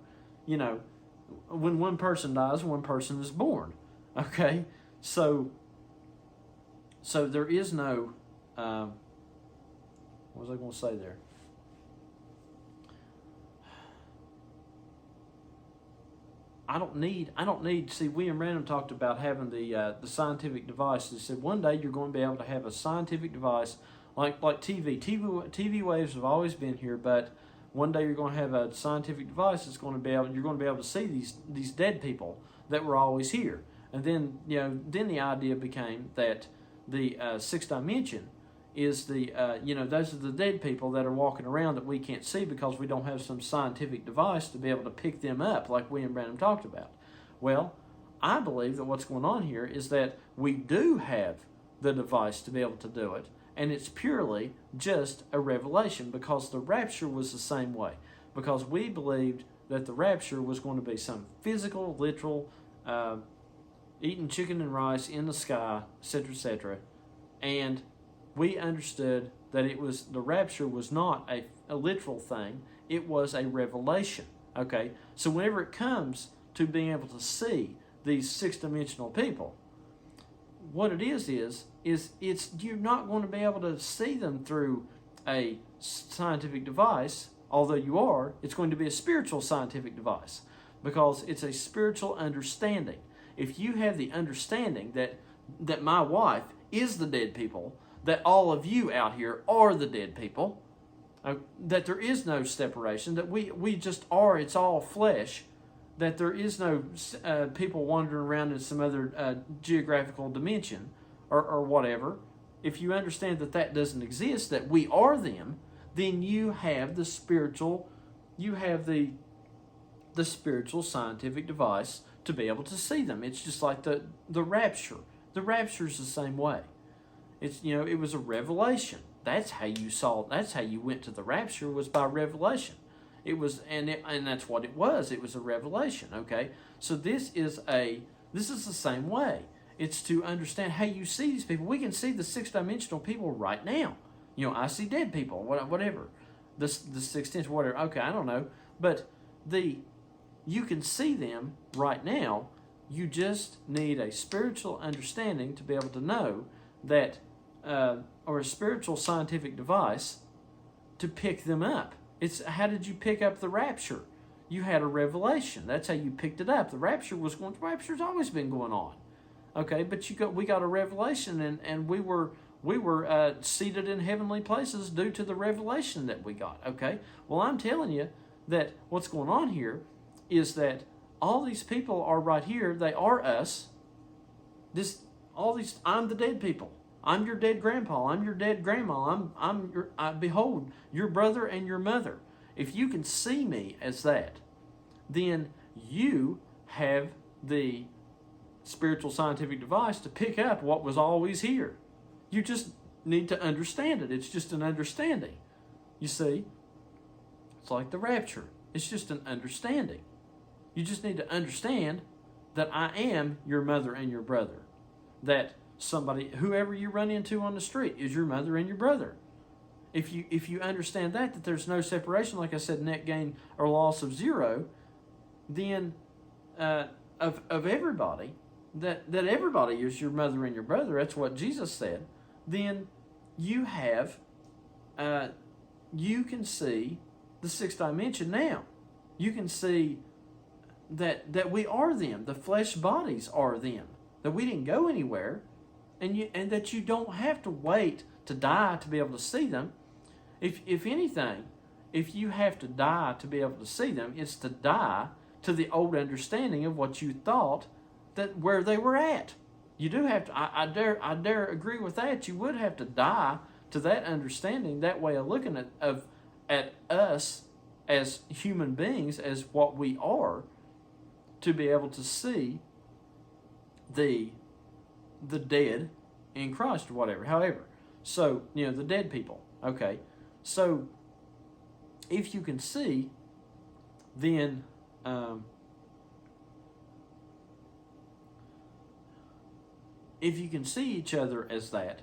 When one person dies, one person is born. Okay? So there is no, what was I going to say there? I don't need, see, William Random talked about having the scientific device. He said one day you're going to be able to have a scientific device like TV. TV waves have always been here, but one day you're going to have a scientific device that's going to you're going to be able to see these dead people that were always here. And then, then the idea became that the sixth dimension is those are the dead people that are walking around that we can't see, because we don't have some scientific device to be able to pick them up like William Branham talked about. Well, I believe that what's going on here is that we do have the device to be able to do it, and it's purely just a revelation, because the rapture was the same way, because we believed that the rapture was going to be some physical, literal, eating chicken and rice in the sky, etc., etc., and we understood that the rapture was not a literal thing, it was a revelation. Okay? So whenever it comes to being able to see these six-dimensional people, what it is you're not going to be able to see them through a scientific device. although you are, it's going to be a spiritual scientific device because it's a spiritual understanding. If you have the understanding that my wife is the dead people, that all of you out here are the dead people, that there is no separation, that we just are, it's all flesh, that there is no people wandering around in some other geographical dimension or whatever. If you understand that that doesn't exist, that we are them, then you have the spiritual scientific device to be able to see them. It's just like the rapture. The rapture is the same way. It's, it was a revelation. That's how you saw. That's how you went to the rapture, was by revelation. It was, and that's what it was. It was a revelation. Okay, so this is the same way. It's to understand how you see these people. We can see the six-dimensional people right now. I see dead people, whatever, the sixth inch, whatever. Okay, I don't know, but you can see them right now. You just need a spiritual understanding to be able to know that, or a spiritual scientific device to pick them up. It's how did you pick up the rapture? You had a revelation. That's how you picked it up. The rapture's always been going on. Okay, but we got a revelation, and we were seated in heavenly places due to the revelation that we got. Okay, well, I'm telling you that what's going on here is that all these people are right here. They are us. I'm the dead people. I'm your dead grandpa. I'm your dead grandma. Behold, your brother and your mother. If you can see me as that, then you have the spiritual scientific device to pick up what was always here. You just need to understand it. It's just an understanding. You see, it's like the rapture. It's just an understanding. You just need to understand that I am your mother and your brother. That whoever you run into on the street is your mother and your brother. If you understand that there's no separation, like I said, net gain or loss of zero, then of everybody, that everybody is your mother and your brother, that's what Jesus said, then you have, you can see the sixth dimension now. You can see that we are them. The flesh bodies are them. That we didn't go anywhere, and that you don't have to wait to die to be able to see them. If anything, if you have to die to be able to see them, it's to die to the old understanding of what you thought that where they were at. You do have to. I dare agree with that. You would have to die to that understanding, that way of looking at us as human beings, as what we are, to be able to see the dead in Christ or whatever. However, so the dead people. Okay, so if you can see, then if you can see each other as that,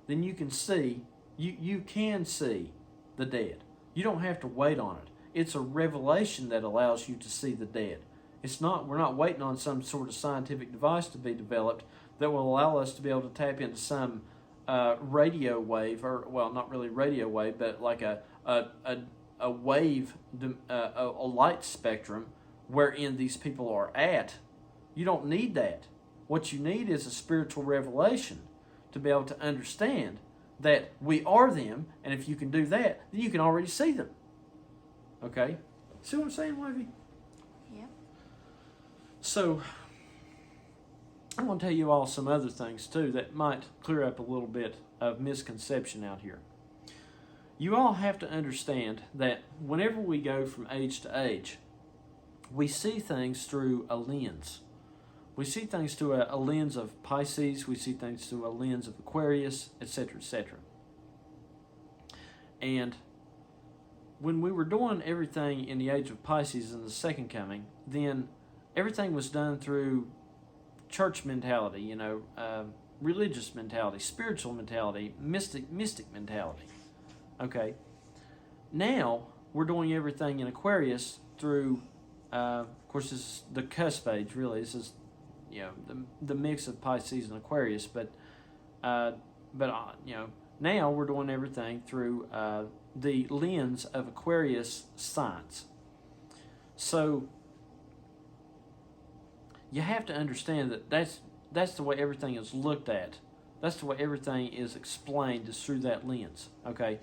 then you can see you can see the dead. You don't have to wait on it. It's a revelation that allows you to see the dead. We're not waiting on some sort of scientific device to be developed that will allow us to be able to tap into some radio wave, or, well, not really radio wave, but like a wave, a light spectrum wherein these people are at. You don't need that. What you need is a spiritual revelation to be able to understand that we are them, and if you can do that, then you can already see them. Okay? See what I'm saying, Wavy? Yeah. So, I want to tell you all some other things, too, that might clear up a little bit of misconception out here. You all have to understand that whenever we go from age to age, we see things through a lens. We see things through a lens of Pisces, we see things through a lens of Aquarius, etc., etc. And when we were doing everything in the age of Pisces in the second coming, then everything was done through church mentality, religious mentality, spiritual mentality, mystic mentality. Okay. Now we're doing everything in Aquarius through, of course, this is the cusp age. Really, this is the mix of Pisces and Aquarius. But Now we're doing everything through the lens of Aquarius science. So you have to understand that that's the way everything is looked at. That's the way everything is explained, is through that lens. Okay.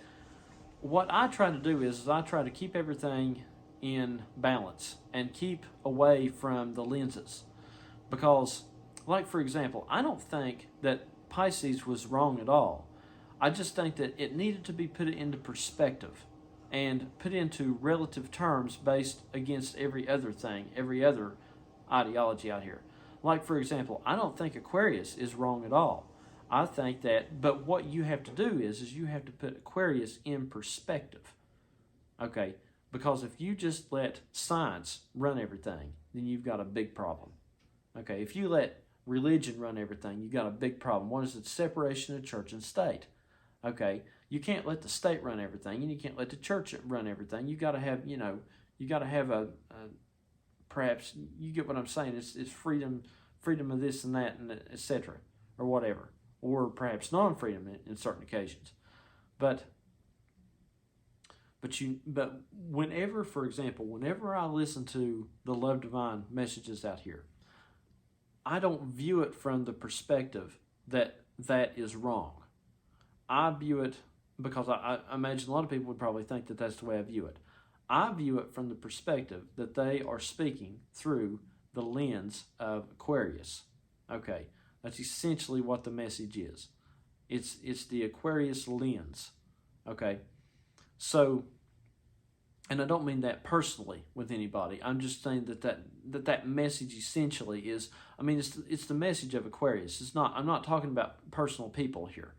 What I try to do is I try to keep everything in balance and keep away from the lenses. Because, like for example, I don't think that Pisces was wrong at all. I just think that it needed to be put into perspective and put into relative terms based against every other thing, every other ideology out here. Like for example, I don't think Aquarius is wrong at all. I think that, but what you have to do is you have to put Aquarius in perspective. Okay, because if you just let science run everything, then you've got a big problem. Okay, if you let religion run everything, you've got a big problem. What is it? Separation of church and state. Okay, you can't let the state run everything, and you can't let the church run everything. You got to have, you got to have a perhaps, you get what I'm saying. It's freedom of this and that, and etc. or whatever, or perhaps non-freedom in certain occasions. But whenever, for example, whenever I listen to the Love Divine messages out here, I don't view it from the perspective that is wrong. I view it because I imagine a lot of people would probably think that that's the way I view it. I view it from the perspective that they are speaking through the lens of Aquarius. Okay, that's essentially what the message is. It's the Aquarius lens. Okay, so, and I don't mean that personally with anybody. I'm just saying that message essentially is. I mean, it's the message of Aquarius. It's not. I'm not talking about personal people here.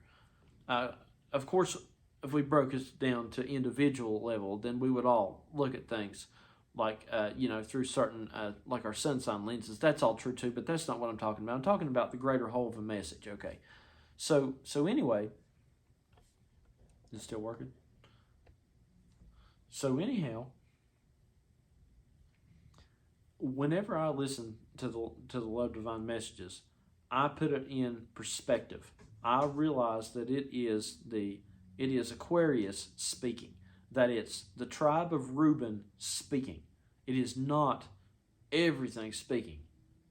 Of course, if we broke it down to individual level, then we would all look at things like, through certain, like our sun sign lenses. That's all true too, but that's not what I'm talking about. I'm talking about the greater whole of a message, okay? So anyway, is it still working? So anyhow, whenever I listen to the Love Divine messages, I put it in perspective. I realize that it is Aquarius speaking, that it's the tribe of Reuben speaking. It is not everything speaking.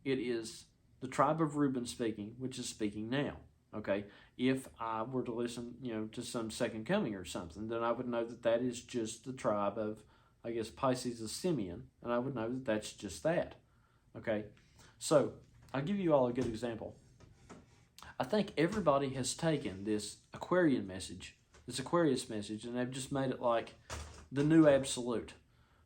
It is the tribe of Reuben speaking, which is speaking now. Okay, if I were to listen, to some second coming or something, then I would know that is just the tribe of, I guess, Pisces of Simeon, and I would know that that's just that. Okay, so I'll give you all a good example. I think everybody has taken this Aquarian message, this Aquarius message, and they've just made it like the new absolute,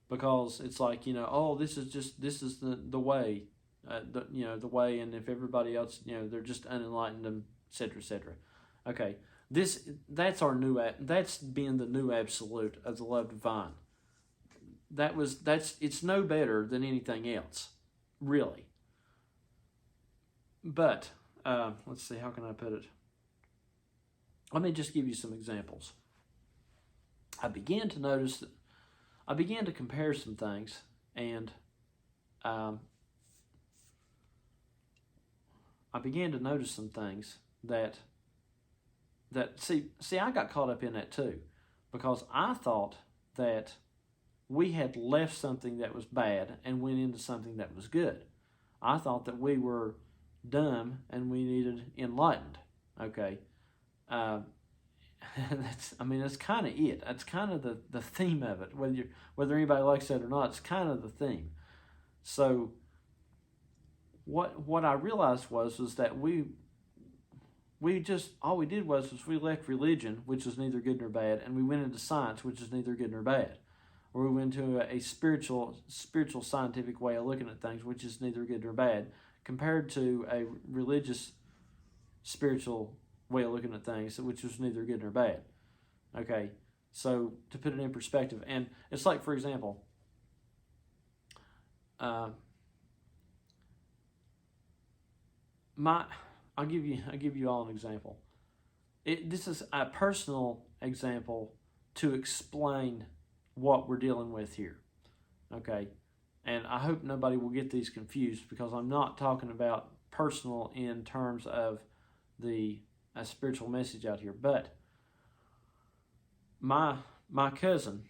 because it's like, this is the way, the way, and if everybody else, they're just unenlightened, and et cetera, et cetera. Okay, that's being the new absolute of the Love Divine. It's no better than anything else, really. But let's see, how can I put it? Let me just give you some examples. I began to compare some things, and I began to notice some things that see, I got caught up in that too, because I thought that we had left something that was bad and went into something that was good. I thought that we were dumb and we needed enlightened. Okay, that's kind of it. That's kind of the theme of it. Whether anybody likes that or not, it's kind of the theme. So what I realized was that we just, all we did was we left religion, which was neither good nor bad, and we went into science, which is neither good nor bad. Or we went into a spiritual scientific way of looking at things, which is neither good nor bad, compared to a religious spiritual way of looking at things, which was neither good nor bad. Okay, so to put it in perspective, and it's like, for example, I'll give you all an example. This is a personal example to explain what we're dealing with here. Okay, and I hope nobody will get these confused, because I'm not talking about personal in terms of the spiritual message out here. But my cousin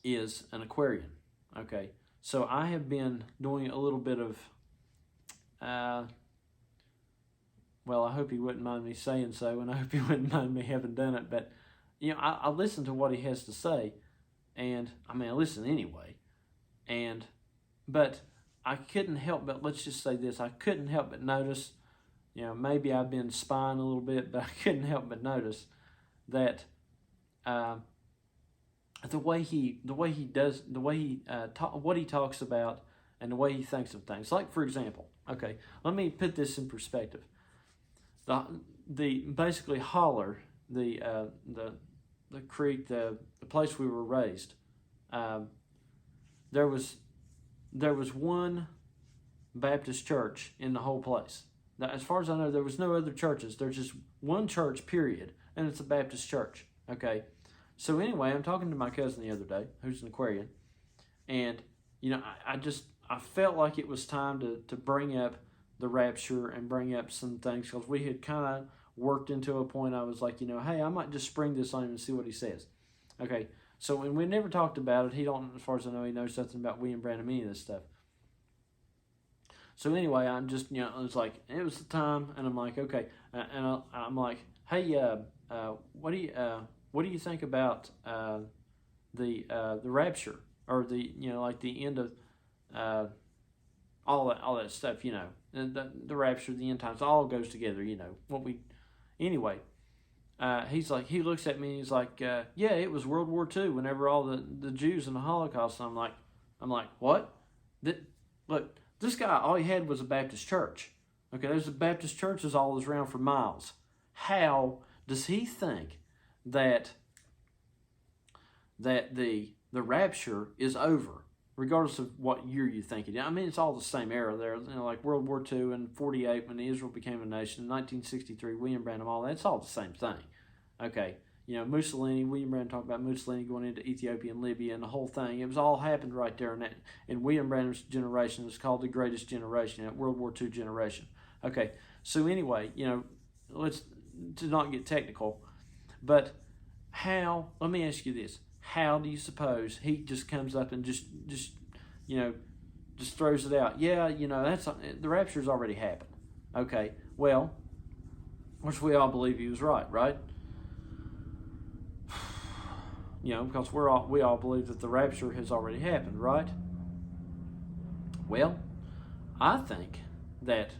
is an Aquarian. Okay, so I have been doing a little bit of, well, I hope he wouldn't mind me saying so, and I hope he wouldn't mind me having done it. But I listen to what he has to say, and I mean I listen anyway, and but I couldn't help but, let's just say this, I couldn't help but notice, maybe I've been spying a little bit, but I couldn't help but notice that the way he does, what he talks about, and the way he thinks of things. Like, for example, okay, let me put this in perspective. The basically Holler, the creek, the place we were raised, there was one Baptist church in the whole place. Now, as far as I know, there was no other churches. There's just one church, period, and it's a Baptist church. Okay, so anyway, I'm talking to my cousin the other day, who's an Aquarian, and I felt like it was time to bring up the rapture and bring up some things, because we had kind of worked into a point. I was like, hey, I might just spring this on him and see what he says. Okay, so when we never talked about it, he don't, as far as I know, he knows nothing about William Branham, any of this stuff. So anyway, I'm just, it was like, it was the time, and I'm like, okay, and I'm like, hey, what do you think about the rapture, or like the end of all that stuff, the rapture, the end times, all goes together, anyway. He's like, he looks at me and he's like, yeah, it was World War II whenever all the Jews in the Holocaust. And I'm like, what? Look, this guy, all he had was a Baptist church. Okay, there's a Baptist churches all around for miles. How does he think that the rapture is over, regardless of what year you think it is? I mean, it's all the same era there, like World War II and 48 when Israel became a nation, 1963, William Branham, all that. It's all the same thing. Okay, Mussolini, William Branham talked about Mussolini going into Ethiopia and Libya and the whole thing. It was all happened right there in William Branham's generation. It's called the greatest generation, that World War II generation. Okay, so anyway, let's to not get technical, but let me ask you this. How do you suppose he just comes up and just throws it out? Yeah, that's the rapture's already happened. Okay, well, which we all believe he was right? Because we all believe that the rapture has already happened, right? Well, I think that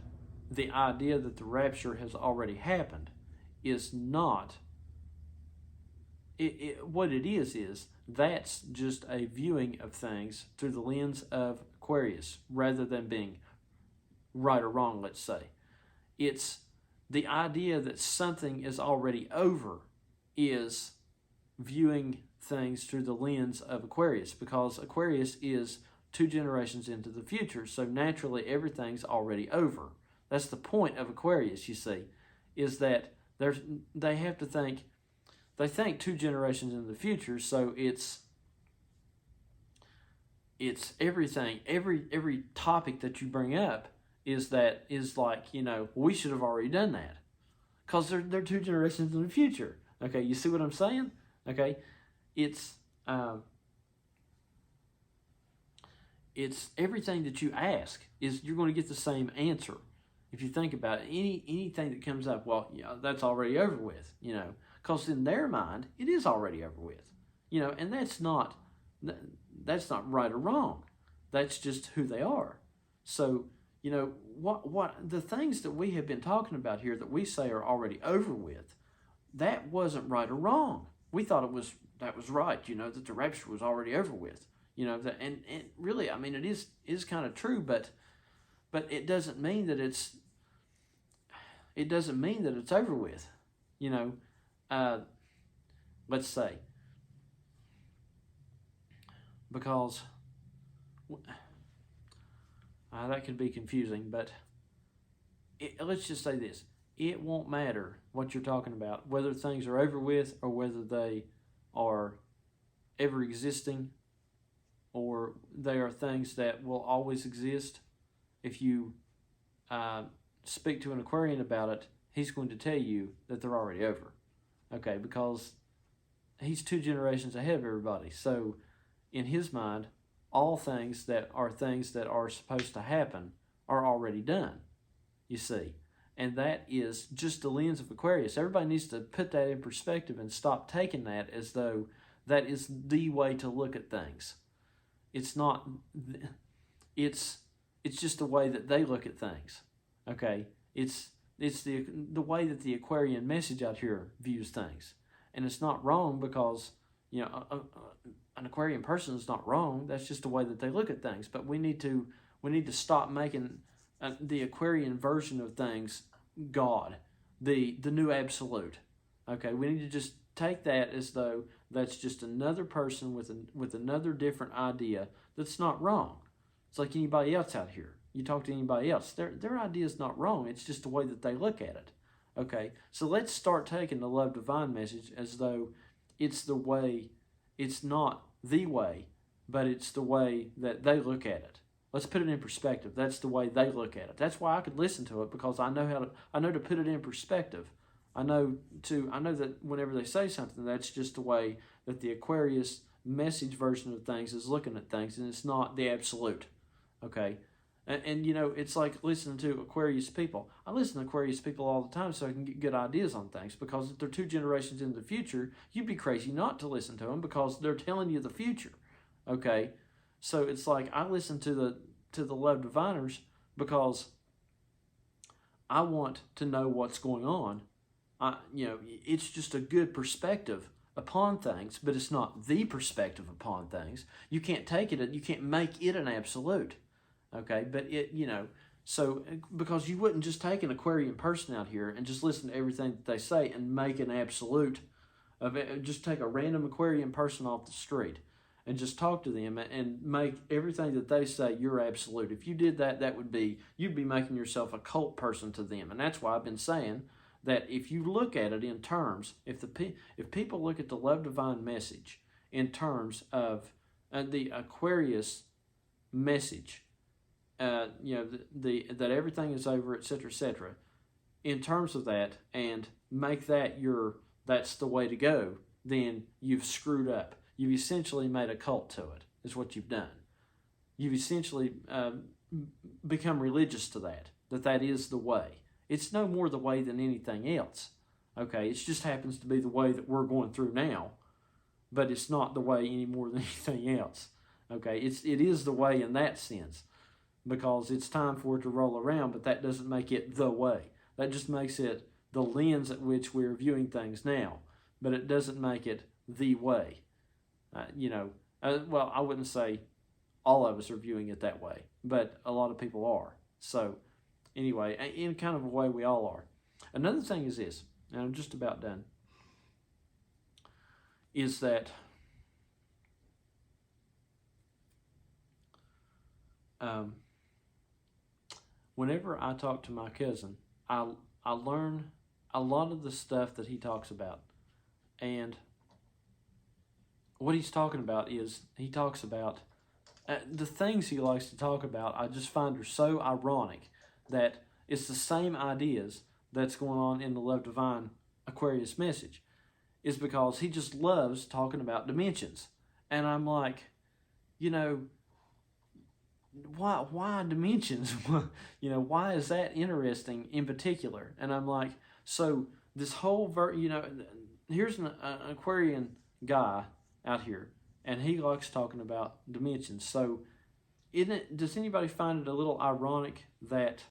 the idea that the rapture has already happened is not. What it is that's just a viewing of things through the lens of Aquarius, rather than being right or wrong, let's say. It's the idea that something is already over is viewing things through the lens of Aquarius, because Aquarius is 2 generations into the future, so naturally everything's already over. That's the point of Aquarius, you see, is that they have to think. They think 2 generations in the future, so it's everything. Every topic that you bring up is like, we should have already done that, because they're 2 generations in the future. Okay, you see what I'm saying? Okay, it's everything that you ask is you're going to get the same answer. If you think about it, anything that comes up, well, that's already over with, because in their mind it is already over with, and that's not right or wrong. That's just who they are. So what the things that we have been talking about here that we say are already over with, that wasn't right or wrong. We thought that was right, that the rapture was already over with, and really, I mean, it is kind of true, but it doesn't mean that it's over with, let's say, because that could be confusing, but let's just say this. It won't matter what you're talking about, whether things are over with or whether they are ever existing, or they are things that will always exist. If you speak to an Aquarian about it, he's going to tell you that they're already over. Okay, because he's 2 generations ahead of everybody. So in his mind, all things that are supposed to happen are already done, you see. And that is just the lens of Aquarius. Everybody needs to put that in perspective and stop taking that as though that is the way to look at things. It's not. It's just the way that they look at things. Okay, it's the way that the Aquarian message out here views things, and it's not wrong because an Aquarian person is not wrong. That's just the way that they look at things. But we need to stop making the Aquarian version of things God, the new absolute. Okay, we need to just take that as though that's just another person with another different idea that's not wrong. It's like anybody else out here. You talk to anybody else, their idea is not wrong. It's just the way that they look at it. Okay, so let's start taking the love divine message as though it's the way. It's not the way, but it's the way that they look at it. Let's put it in perspective. That's the way they look at it. That's why I could listen to it, because I know to put it in perspective. I know that whenever they say something, that's just the way that the Aquarius message version of things is looking at things, and it's not the absolute. Okay? And it's like listening to Aquarius people. I listen to Aquarius people all the time so I can get good ideas on things, because if they're 2 generations into the future, you'd be crazy not to listen to them because they're telling you the future. Okay? So it's like I listen to the love diviners because I want to know what's going on. It's just a good perspective upon things, but it's not the perspective upon things. You can't take it, you can't make it an absolute. Okay, but so because you wouldn't just take an Aquarian person out here and just listen to everything that they say and make an absolute of it. Just take a random Aquarian person off the street and just talk to them and make everything that they say your absolute. If you did that, you'd be making yourself a cult person to them. And that's why I've been saying that if you look at it in terms, if people look at the love divine message in terms of the Aquarius message, that everything is over, etc., in terms of that, and make that that's the way to go, then you've screwed up. You've essentially made a cult to it, is what you've done. You've essentially become religious to that is the way. It's no more the way than anything else. Okay, it just happens to be the way that we're going through now, but it's not the way any more than anything else. Okay, it is the way in that sense, because it's time for it to roll around, but that doesn't make it the way. That just makes it the lens at which we're viewing things now, but it doesn't make it the way. Well, I wouldn't say all of us are viewing it that way, but a lot of people are. So anyway, in kind of a way we all are. Another thing is this, and I'm just about done, is that whenever I talk to my cousin, I learn a lot of the stuff that he talks about. And what he's talking about is, he talks about the things he likes to talk about. I just find are so ironic that it's the same ideas that's going on in the Love Divine Aquarius message. Is because he just loves talking about dimensions. And I'm like, why dimensions? Why is that interesting in particular? And I'm like, so this whole here's an Aquarian guy out here, and he likes talking about dimensions. So does anybody find it a little ironic that